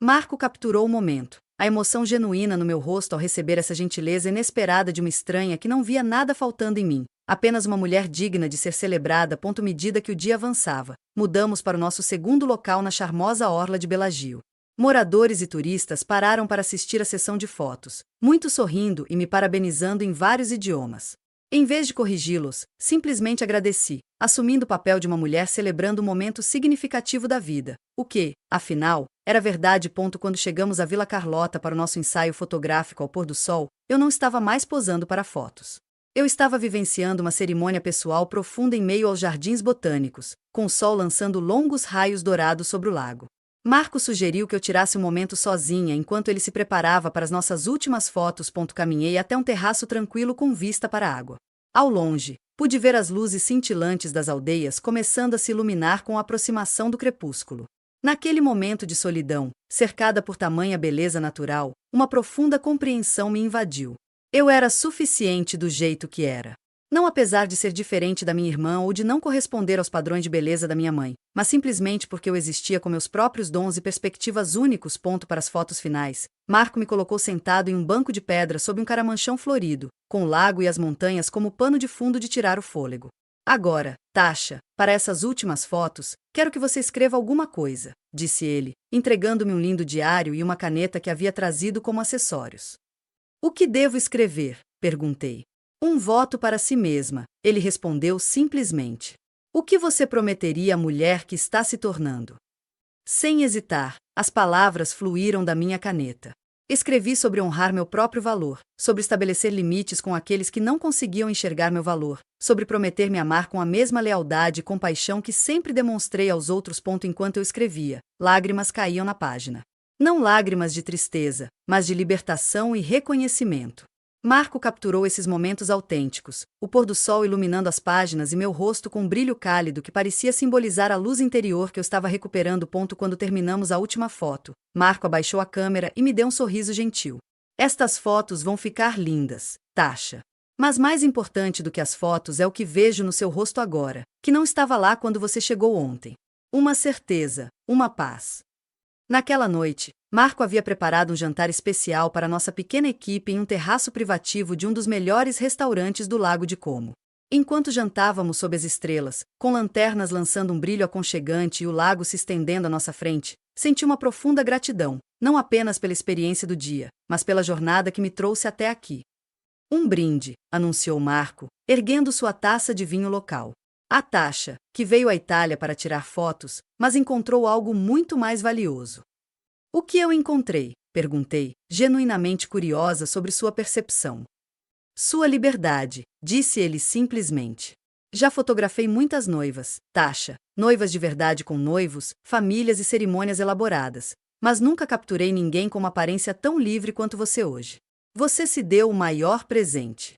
Marco capturou o momento, a emoção genuína no meu rosto ao receber essa gentileza inesperada de uma estranha que não via nada faltando em mim, apenas uma mulher digna de ser celebrada. À medida que o dia avançava, mudamos para o nosso segundo local na charmosa orla de Bellagio. Moradores e turistas pararam para assistir à sessão de fotos, muitos sorrindo e me parabenizando em vários idiomas. Em vez de corrigi-los, simplesmente agradeci, assumindo o papel de uma mulher celebrando um momento significativo da vida, o que, afinal, era verdade. Quando chegamos à Vila Carlota para o nosso ensaio fotográfico ao pôr do sol, eu não estava mais posando para fotos. Eu estava vivenciando uma cerimônia pessoal profunda em meio aos jardins botânicos, com o sol lançando longos raios dourados sobre o lago. Marco sugeriu que eu tirasse um momento sozinha enquanto ele se preparava para as nossas últimas fotos. Caminhei até um terraço tranquilo com vista para a água. Ao longe, pude ver as luzes cintilantes das aldeias começando a se iluminar com a aproximação do crepúsculo. Naquele momento de solidão, cercada por tamanha beleza natural, uma profunda compreensão me invadiu. Eu era suficiente do jeito que era. Não apesar de ser diferente da minha irmã ou de não corresponder aos padrões de beleza da minha mãe, mas simplesmente porque eu existia com meus próprios dons e perspectivas únicos. Para as fotos finais, Marco me colocou sentado em um banco de pedra sob um caramanchão florido, com o lago e as montanhas como pano de fundo de tirar o fôlego. Agora, Tasha, para essas últimas fotos, quero que você escreva alguma coisa, disse ele, entregando-me um lindo diário e uma caneta que havia trazido como acessórios. O que devo escrever? Perguntei. Um voto para si mesma, ele respondeu simplesmente. O que você prometeria à mulher que está se tornando? Sem hesitar, as palavras fluíram da minha caneta. Escrevi sobre honrar meu próprio valor, sobre estabelecer limites com aqueles que não conseguiam enxergar meu valor, sobre prometer me amar com a mesma lealdade e compaixão que sempre demonstrei aos outros. Enquanto eu escrevia, lágrimas caíam na página. Não lágrimas de tristeza, mas de libertação e reconhecimento. Marco capturou esses momentos autênticos, o pôr do sol iluminando as páginas e meu rosto com um brilho cálido que parecia simbolizar a luz interior que eu estava recuperando. Quando terminamos a última foto, Marco abaixou a câmera e me deu um sorriso gentil. Estas fotos vão ficar lindas, Tasha. Mas mais importante do que as fotos é o que vejo no seu rosto agora, que não estava lá quando você chegou ontem. Uma certeza, uma paz. Naquela noite, Marco havia preparado um jantar especial para nossa pequena equipe em um terraço privativo de um dos melhores restaurantes do Lago de Como. Enquanto jantávamos sob as estrelas, com lanternas lançando um brilho aconchegante e o lago se estendendo à nossa frente, senti uma profunda gratidão, não apenas pela experiência do dia, mas pela jornada que me trouxe até aqui. Um brinde, anunciou Marco, erguendo sua taça de vinho local. A Tasha, que veio à Itália para tirar fotos, mas encontrou algo muito mais valioso. O que eu encontrei? Perguntei, genuinamente curiosa sobre sua percepção. Sua liberdade, disse ele simplesmente. Já fotografei muitas noivas, Tasha, noivas de verdade com noivos, famílias e cerimônias elaboradas, mas nunca capturei ninguém com uma aparência tão livre quanto você hoje. Você se deu o maior presente.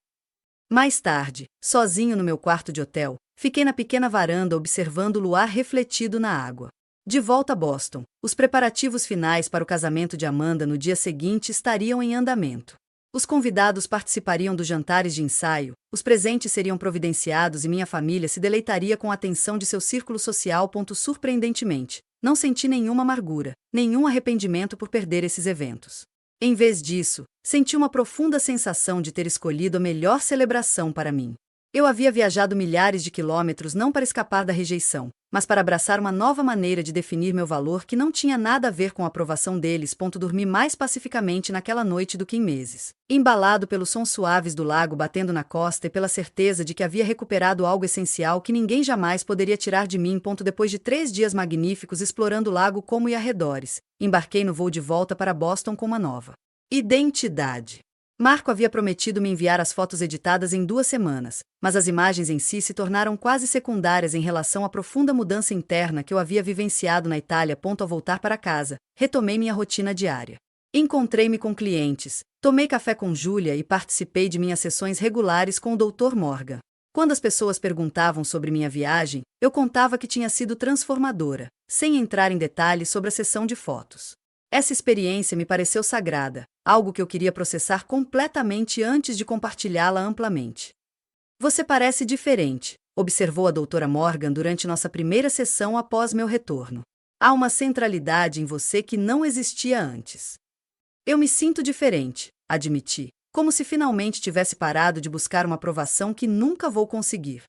Mais tarde, sozinho no meu quarto de hotel, fiquei na pequena varanda observando o luar refletido na água. De volta a Boston, os preparativos finais para o casamento de Amanda no dia seguinte estariam em andamento. Os convidados participariam dos jantares de ensaio, os presentes seriam providenciados e minha família se deleitaria com a atenção de seu círculo social. Surpreendentemente, não senti nenhuma amargura, nenhum arrependimento por perder esses eventos. Em vez disso, senti uma profunda sensação de ter escolhido a melhor celebração para mim. Eu havia viajado milhares de quilômetros não para escapar da rejeição, mas para abraçar uma nova maneira de definir meu valor que não tinha nada a ver com a aprovação deles. Dormi mais pacificamente naquela noite do que em meses. Embalado pelos sons suaves do lago batendo na costa e pela certeza de que havia recuperado algo essencial que ninguém jamais poderia tirar de mim. Depois de 3 dias magníficos explorando o lago como e arredores, embarquei no voo de volta para Boston com uma nova identidade. Marco havia prometido me enviar as fotos editadas em 2 semanas, mas as imagens em si se tornaram quase secundárias em relação à profunda mudança interna que eu havia vivenciado na Itália. Ao voltar para casa, retomei minha rotina diária. Encontrei-me com clientes, tomei café com Júlia e participei de minhas sessões regulares com o Dr. Morgan. Quando as pessoas perguntavam sobre minha viagem, eu contava que tinha sido transformadora, sem entrar em detalhes sobre a sessão de fotos. Essa experiência me pareceu sagrada, algo que eu queria processar completamente antes de compartilhá-la amplamente. Você parece diferente, observou a doutora Morgan durante nossa primeira sessão após meu retorno. Há uma centralidade em você que não existia antes. Eu me sinto diferente, admiti, como se finalmente tivesse parado de buscar uma aprovação que nunca vou conseguir.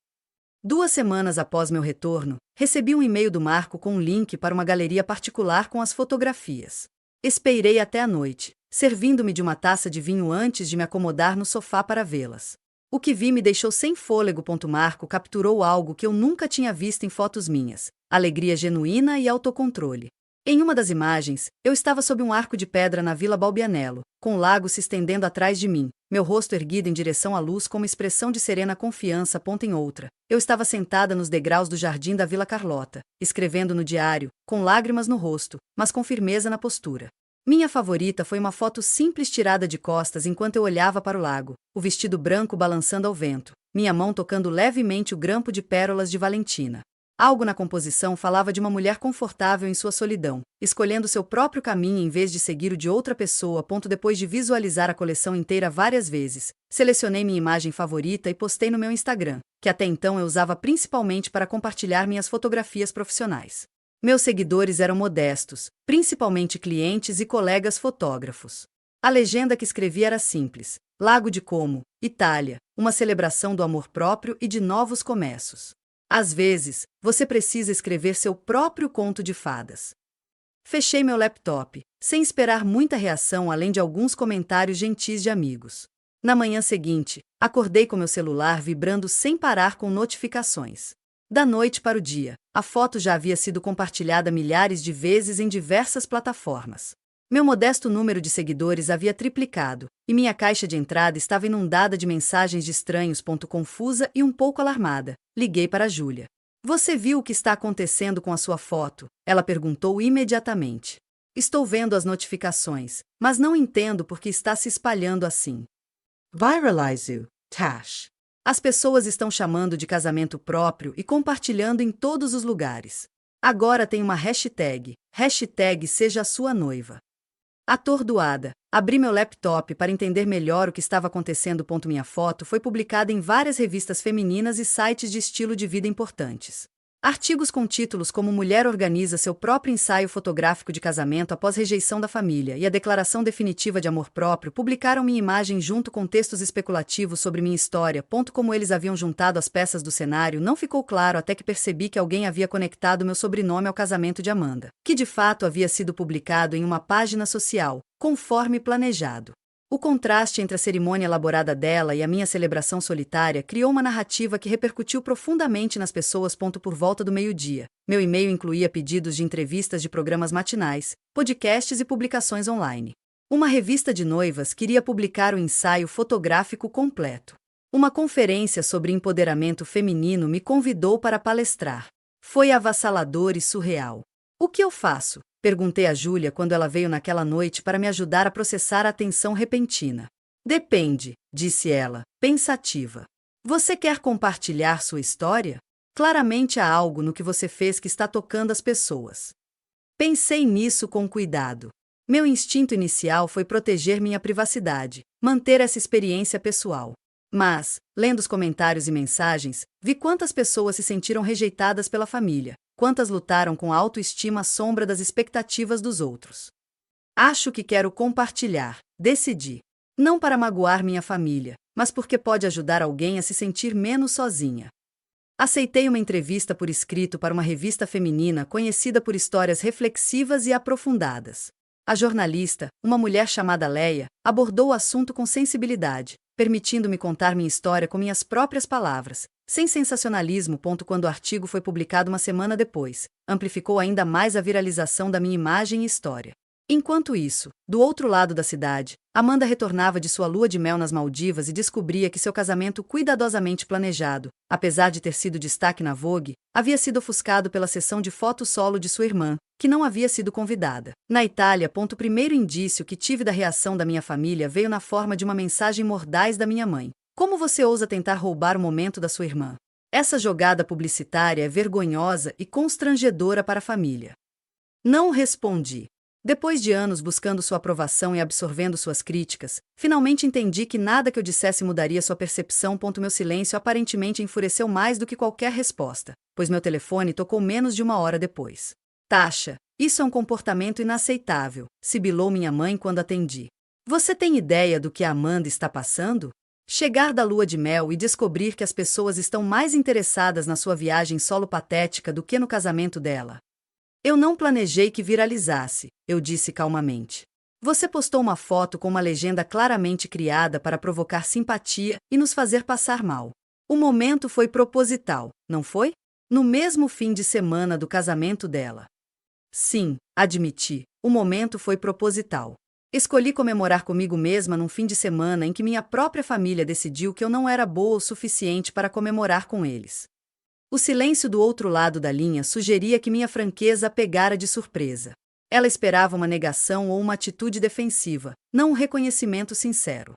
2 semanas após meu retorno, recebi um e-mail do Marco com um link para uma galeria particular com as fotografias. Esperei até a noite, servindo-me de uma taça de vinho antes de me acomodar no sofá para vê-las. O que vi me deixou sem fôlego. Marco capturou algo que eu nunca tinha visto em fotos minhas: alegria genuína e autocontrole. Em uma das imagens, eu estava sob um arco de pedra na Vila Balbianello, com o lago se estendendo atrás de mim, meu rosto erguido em direção à luz com uma expressão de serena confiança. Em outra, eu estava sentada nos degraus do jardim da Vila Carlota, escrevendo no diário, com lágrimas no rosto, mas com firmeza na postura. Minha favorita foi uma foto simples tirada de costas enquanto eu olhava para o lago, o vestido branco balançando ao vento, minha mão tocando levemente o grampo de pérolas de Valentina. Algo na composição falava de uma mulher confortável em sua solidão, escolhendo seu próprio caminho em vez de seguir o de outra pessoa. Depois de visualizar a coleção inteira várias vezes, selecionei minha imagem favorita e postei no meu Instagram, que até então eu usava principalmente para compartilhar minhas fotografias profissionais. Meus seguidores eram modestos, principalmente clientes e colegas fotógrafos. A legenda que escrevi era simples: Lago de Como, Itália, uma celebração do amor próprio e de novos começos. Às vezes, você precisa escrever seu próprio conto de fadas. Fechei meu laptop, sem esperar muita reação além de alguns comentários gentis de amigos. Na manhã seguinte, acordei com meu celular vibrando sem parar com notificações. Da noite para o dia, a foto já havia sido compartilhada milhares de vezes em diversas plataformas. Meu modesto número de seguidores havia triplicado, e minha caixa de entrada estava inundada de mensagens de estranhos. Confusa e um pouco alarmada, liguei para Júlia. Você viu o que está acontecendo com a sua foto? Ela perguntou imediatamente. Estou vendo as notificações, mas não entendo por que está se espalhando assim. Viralize you, Tash. As pessoas estão chamando de casamento próprio e compartilhando em todos os lugares. Agora tem uma hashtag seja a sua noiva. Atordoada, abri meu laptop para entender melhor o que estava acontecendo. Minha foto foi publicada em várias revistas femininas e sites de estilo de vida importantes. Artigos com títulos como Mulher organiza seu próprio ensaio fotográfico de casamento após rejeição da família e a declaração definitiva de amor próprio publicaram minha imagem junto com textos especulativos sobre minha história. Como eles haviam juntado as peças do cenário não ficou claro até que percebi que alguém havia conectado meu sobrenome ao casamento de Amanda, que de fato havia sido publicado em uma página social, conforme planejado. O contraste entre a cerimônia elaborada dela e a minha celebração solitária criou uma narrativa que repercutiu profundamente nas pessoas. Por volta do meio-dia, meu e-mail incluía pedidos de entrevistas de programas matinais, podcasts e publicações online. Uma revista de noivas queria publicar o ensaio fotográfico completo. Uma conferência sobre empoderamento feminino me convidou para palestrar. Foi avassalador e surreal. O que eu faço? Perguntei a Júlia quando ela veio naquela noite para me ajudar a processar a tensão repentina. Depende, disse ela, pensativa. Você quer compartilhar sua história? Claramente há algo no que você fez que está tocando as pessoas. Pensei nisso com cuidado. Meu instinto inicial foi proteger minha privacidade, manter essa experiência pessoal. Mas, lendo os comentários e mensagens, vi quantas pessoas se sentiram rejeitadas pela família, quantas lutaram com a autoestima à sombra das expectativas dos outros. Acho que quero compartilhar, decidi. Não para magoar minha família, mas porque pode ajudar alguém a se sentir menos sozinha. Aceitei uma entrevista por escrito para uma revista feminina conhecida por histórias reflexivas e aprofundadas. A jornalista, uma mulher chamada Leia, abordou o assunto com sensibilidade, permitindo-me contar minha história com minhas próprias palavras, sem sensacionalismo. Quando o artigo foi publicado uma semana depois, amplificou ainda mais a viralização da minha imagem e história. Enquanto isso, do outro lado da cidade, Amanda retornava de sua lua de mel nas Maldivas e descobria que seu casamento cuidadosamente planejado, apesar de ter sido destaque na Vogue, havia sido ofuscado pela sessão de foto solo de sua irmã, que não havia sido convidada. Na Itália, o primeiro indício que tive da reação da minha família veio na forma de uma mensagem mordaz da minha mãe. Como você ousa tentar roubar o momento da sua irmã? Essa jogada publicitária é vergonhosa e constrangedora para a família. Não respondi. Depois de anos buscando sua aprovação e absorvendo suas críticas, finalmente entendi que nada que eu dissesse mudaria sua percepção. Meu silêncio aparentemente enfureceu mais do que qualquer resposta, pois meu telefone tocou menos de 1 hora depois. Tasha, isso é um comportamento inaceitável, sibilou minha mãe quando atendi. Você tem ideia do que a Amanda está passando? Chegar da lua de mel e descobrir que as pessoas estão mais interessadas na sua viagem solo patética do que no casamento dela. Eu não planejei que viralizasse, eu disse calmamente. Você postou uma foto com uma legenda claramente criada para provocar simpatia e nos fazer passar mal. O momento foi proposital, não foi? No mesmo fim de semana do casamento dela. Sim, admiti, o momento foi proposital. Escolhi comemorar comigo mesma num fim de semana em que minha própria família decidiu que eu não era boa o suficiente para comemorar com eles. O silêncio do outro lado da linha sugeria que minha franqueza a pegara de surpresa. Ela esperava uma negação ou uma atitude defensiva, não um reconhecimento sincero.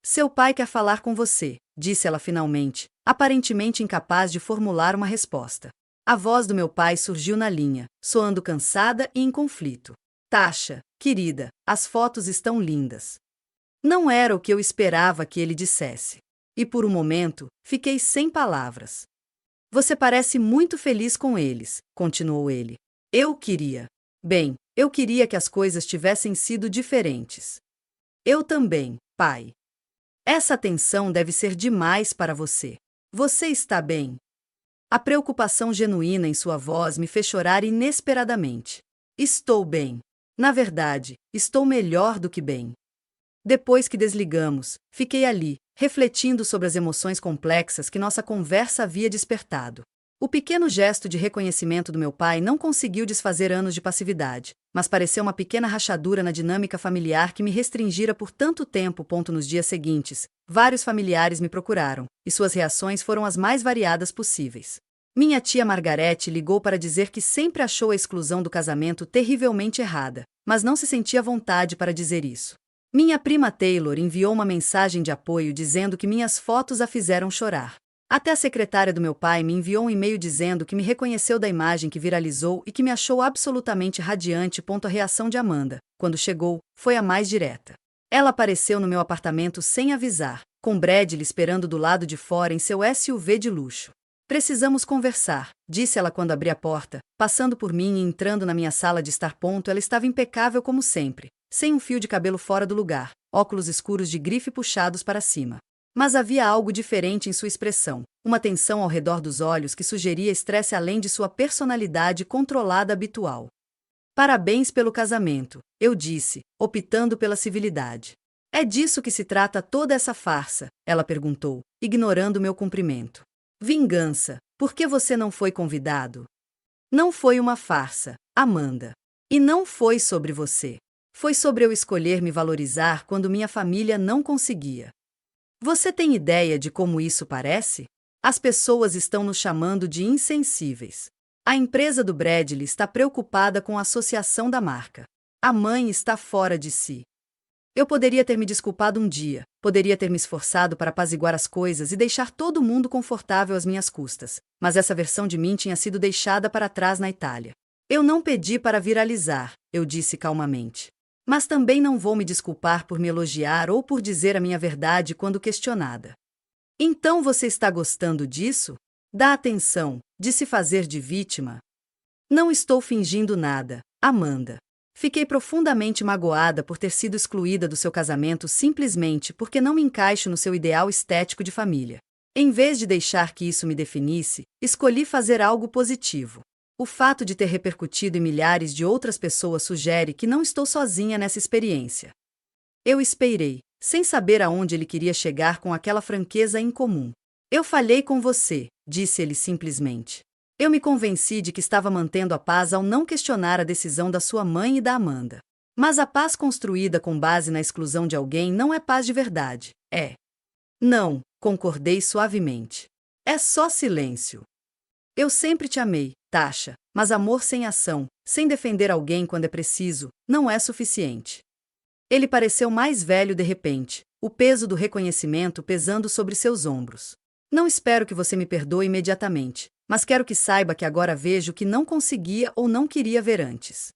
Seu pai quer falar com você, disse ela finalmente, aparentemente incapaz de formular uma resposta. A voz do meu pai surgiu na linha, soando cansada e em conflito. Tasha, querida, as fotos estão lindas. Não era o que eu esperava que ele dissesse. E por um momento, fiquei sem palavras. Você parece muito feliz com eles, continuou ele. Eu queria que as coisas tivessem sido diferentes. Eu também, pai. Essa tensão deve ser demais para você. Você está bem? A preocupação genuína em sua voz me fez chorar inesperadamente. Estou bem. Na verdade, estou melhor do que bem. Depois que desligamos, fiquei ali, refletindo sobre as emoções complexas que nossa conversa havia despertado. O pequeno gesto de reconhecimento do meu pai não conseguiu desfazer anos de passividade, mas pareceu uma pequena rachadura na dinâmica familiar que me restringira por tanto tempo. Nos dias seguintes, vários familiares me procuraram, e suas reações foram as mais variadas possíveis. Minha tia Margarete ligou para dizer que sempre achou a exclusão do casamento terrivelmente errada, mas não se sentia à vontade para dizer isso. Minha prima Taylor enviou uma mensagem de apoio dizendo que minhas fotos a fizeram chorar. Até a secretária do meu pai me enviou um e-mail dizendo que me reconheceu da imagem que viralizou e que me achou absolutamente radiante. A reação de Amanda, quando chegou, foi a mais direta. Ela apareceu no meu apartamento sem avisar, com Bradley esperando do lado de fora em seu SUV de luxo. Precisamos conversar, disse ela quando abri a porta, passando por mim e entrando na minha sala de estar. Ela estava impecável como sempre, sem um fio de cabelo fora do lugar, óculos escuros de grife puxados para cima. Mas havia algo diferente em sua expressão, uma tensão ao redor dos olhos que sugeria estresse além de sua personalidade controlada habitual. Parabéns pelo casamento, eu disse, optando pela civilidade. É disso que se trata toda essa farsa, ela perguntou, ignorando meu cumprimento. Vingança, por que você não foi convidado? Não foi uma farsa, Amanda. E não foi sobre você. Foi sobre eu escolher me valorizar quando minha família não conseguia. Você tem ideia de como isso parece? As pessoas estão nos chamando de insensíveis. A empresa do Bradley está preocupada com a associação da marca. A mãe está fora de si. Eu poderia ter me desculpado um dia, poderia ter me esforçado para apaziguar as coisas e deixar todo mundo confortável às minhas custas, mas essa versão de mim tinha sido deixada para trás na Itália. Eu não pedi para viralizar, eu disse calmamente. Mas também não vou me desculpar por me elogiar ou por dizer a minha verdade quando questionada. Então você está gostando disso? Da atenção, de se fazer de vítima? Não estou fingindo nada, Amanda. Fiquei profundamente magoada por ter sido excluída do seu casamento simplesmente porque não me encaixo no seu ideal estético de família. Em vez de deixar que isso me definisse, escolhi fazer algo positivo. O fato de ter repercutido em milhares de outras pessoas sugere que não estou sozinha nessa experiência. Eu esperei, sem saber aonde ele queria chegar com aquela franqueza incomum. Eu falhei com você, disse ele simplesmente. Eu me convenci de que estava mantendo a paz ao não questionar a decisão da sua mãe e da Amanda. Mas a paz construída com base na exclusão de alguém não é paz de verdade, é? Não, concordei suavemente. É só silêncio. Eu sempre te amei, Tasha, mas amor sem ação, sem defender alguém quando é preciso, não é suficiente. Ele pareceu mais velho de repente, o peso do reconhecimento pesando sobre seus ombros. Não espero que você me perdoe imediatamente, mas quero que saiba que agora vejo o que não conseguia ou não queria ver antes.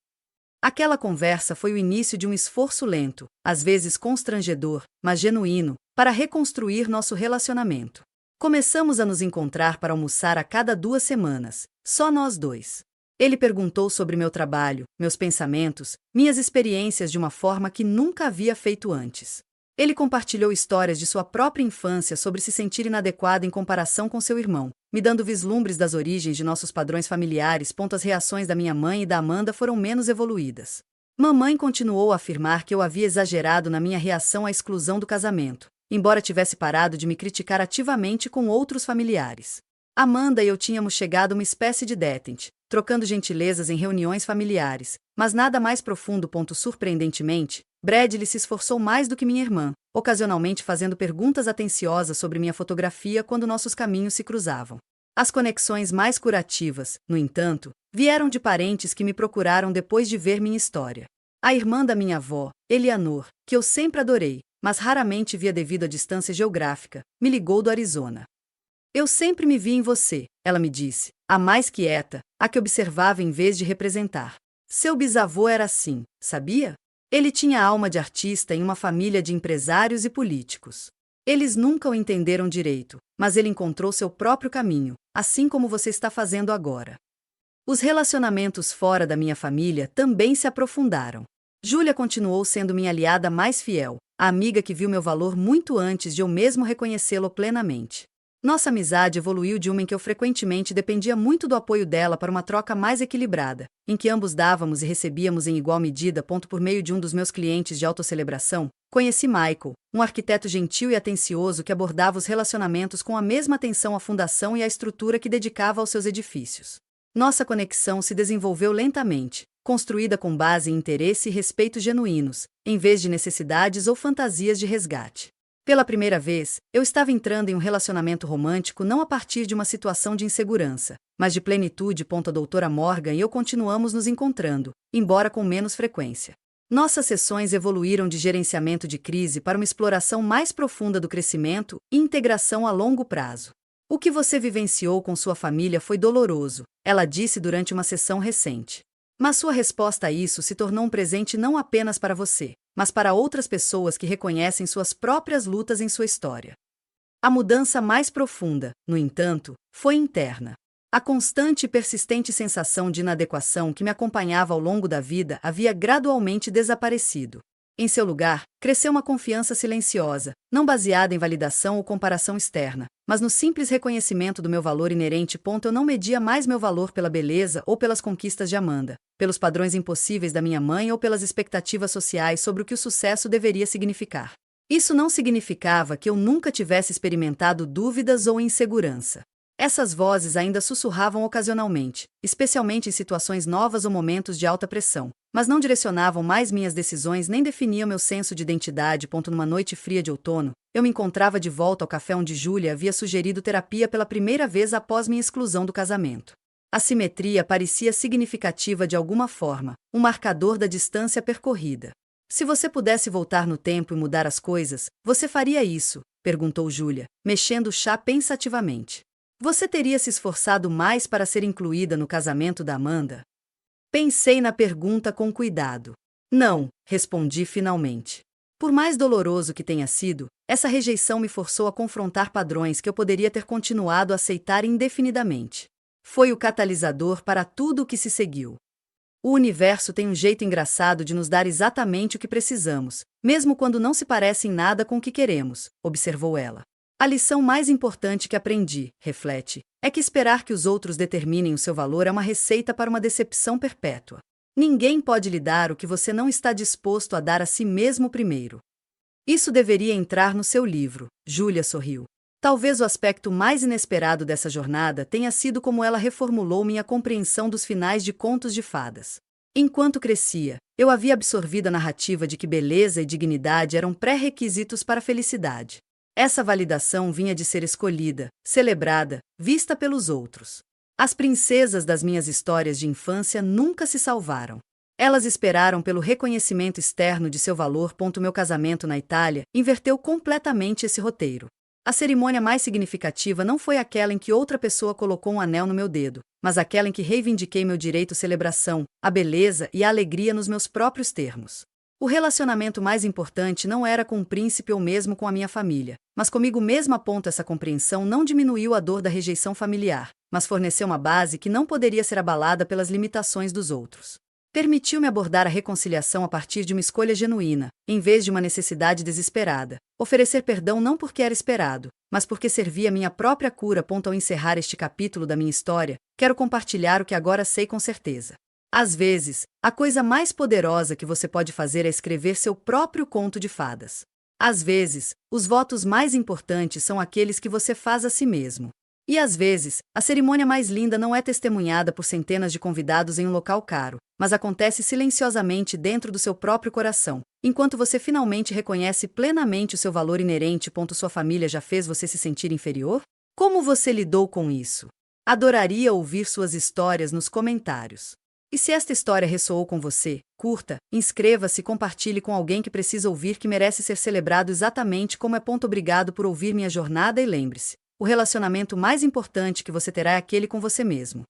Aquela conversa foi o início de um esforço lento, às vezes constrangedor, mas genuíno, para reconstruir nosso relacionamento. Começamos a nos encontrar para almoçar a cada 2 semanas, só nós dois. Ele perguntou sobre meu trabalho, meus pensamentos, minhas experiências de uma forma que nunca havia feito antes. Ele compartilhou histórias de sua própria infância sobre se sentir inadequado em comparação com seu irmão, me dando vislumbres das origens de nossos padrões familiares. As reações da minha mãe e da Amanda foram menos evoluídas. Mamãe continuou a afirmar que eu havia exagerado na minha reação à exclusão do casamento, embora tivesse parado de me criticar ativamente com outros familiares. Amanda e eu tínhamos chegado a uma espécie de détente, trocando gentilezas em reuniões familiares, mas nada mais profundo. Surpreendentemente, Bradley se esforçou mais do que minha irmã, ocasionalmente fazendo perguntas atenciosas sobre minha fotografia quando nossos caminhos se cruzavam. As conexões mais curativas, no entanto, vieram de parentes que me procuraram depois de ver minha história. A irmã da minha avó, Eleanor, que eu sempre adorei, mas raramente via devido à distância geográfica, me ligou do Arizona. Eu sempre me vi em você, ela me disse, a mais quieta, a que observava em vez de representar. Seu bisavô era assim, sabia? Ele tinha alma de artista em uma família de empresários e políticos. Eles nunca o entenderam direito, mas ele encontrou seu próprio caminho, assim como você está fazendo agora. Os relacionamentos fora da minha família também se aprofundaram. Júlia continuou sendo minha aliada mais fiel, a amiga que viu meu valor muito antes de eu mesmo reconhecê-lo plenamente. Nossa amizade evoluiu de uma em que eu frequentemente dependia muito do apoio dela para uma troca mais equilibrada, em que ambos dávamos e recebíamos em igual medida. Por meio de um dos meus clientes de autocelebração, conheci Michael, um arquiteto gentil e atencioso que abordava os relacionamentos com a mesma atenção à fundação e à estrutura que dedicava aos seus edifícios. Nossa conexão se desenvolveu lentamente, construída com base em interesse e respeito genuínos, em vez de necessidades ou fantasias de resgate. Pela primeira vez, eu estava entrando em um relacionamento romântico não a partir de uma situação de insegurança, mas de plenitude. A doutora Morgan e eu continuamos nos encontrando, embora com menos frequência. Nossas sessões evoluíram de gerenciamento de crise para uma exploração mais profunda do crescimento e integração a longo prazo. O que você vivenciou com sua família foi doloroso, ela disse durante uma sessão recente. Mas sua resposta a isso se tornou um presente não apenas para você, mas para outras pessoas que reconhecem suas próprias lutas em sua história. A mudança mais profunda, no entanto, foi interna. A constante e persistente sensação de inadequação que me acompanhava ao longo da vida havia gradualmente desaparecido. Em seu lugar, cresceu uma confiança silenciosa, não baseada em validação ou comparação externa, mas no simples reconhecimento do meu valor inerente. Eu não media mais meu valor pela beleza ou pelas conquistas de Amanda, pelos padrões impossíveis da minha mãe ou pelas expectativas sociais sobre o que o sucesso deveria significar. Isso não significava que eu nunca tivesse experimentado dúvidas ou insegurança. Essas vozes ainda sussurravam ocasionalmente, especialmente em situações novas ou momentos de alta pressão, mas não direcionavam mais minhas decisões nem definiam meu senso de identidade. Numa noite fria de outono, eu me encontrava de volta ao café onde Júlia havia sugerido terapia pela primeira vez após minha exclusão do casamento. A simetria parecia significativa de alguma forma, um marcador da distância percorrida. Se você pudesse voltar no tempo e mudar as coisas, você faria isso? Perguntou Júlia, mexendo o chá pensativamente. Você teria se esforçado mais para ser incluída no casamento da Amanda? Pensei na pergunta com cuidado. Não, respondi finalmente. Por mais doloroso que tenha sido, essa rejeição me forçou a confrontar padrões que eu poderia ter continuado a aceitar indefinidamente. Foi o catalisador para tudo o que se seguiu. O universo tem um jeito engraçado de nos dar exatamente o que precisamos, mesmo quando não se parece em nada com o que queremos, observou ela. A lição mais importante que aprendi, reflete, é que esperar que os outros determinem o seu valor é uma receita para uma decepção perpétua. Ninguém pode lhe dar o que você não está disposto a dar a si mesmo primeiro. Isso deveria entrar no seu livro, Júlia sorriu. Talvez o aspecto mais inesperado dessa jornada tenha sido como ela reformulou minha compreensão dos finais de contos de fadas. Enquanto crescia, eu havia absorvido a narrativa de que beleza e dignidade eram pré-requisitos para a felicidade. Essa validação vinha de ser escolhida, celebrada, vista pelos outros. As princesas das minhas histórias de infância nunca se salvaram. Elas esperaram pelo reconhecimento externo de seu valor. Meu casamento na Itália inverteu completamente esse roteiro. A cerimônia mais significativa não foi aquela em que outra pessoa colocou um anel no meu dedo, mas aquela em que reivindiquei meu direito à celebração, a beleza e a alegria nos meus próprios termos. O relacionamento mais importante não era com o príncipe ou mesmo com a minha família, mas comigo mesma. Essa compreensão não diminuiu a dor da rejeição familiar, mas forneceu uma base que não poderia ser abalada pelas limitações dos outros. Permitiu-me abordar a reconciliação a partir de uma escolha genuína, em vez de uma necessidade desesperada. Oferecer perdão não porque era esperado, mas porque servia a minha própria cura. Ao encerrar este capítulo da minha história, quero compartilhar o que agora sei com certeza. Às vezes, a coisa mais poderosa que você pode fazer é escrever seu próprio conto de fadas. Às vezes, os votos mais importantes são aqueles que você faz a si mesmo. E às vezes, a cerimônia mais linda não é testemunhada por centenas de convidados em um local caro, mas acontece silenciosamente dentro do seu próprio coração, enquanto você finalmente reconhece plenamente o seu valor inerente. Sua família já fez você se sentir inferior? Como você lidou com isso? Adoraria ouvir suas histórias nos comentários. E se esta história ressoou com você, curta, inscreva-se e compartilhe com alguém que precisa ouvir, que merece ser celebrado exatamente como é. Obrigado por ouvir minha jornada e lembre-se, o relacionamento mais importante que você terá é aquele com você mesmo.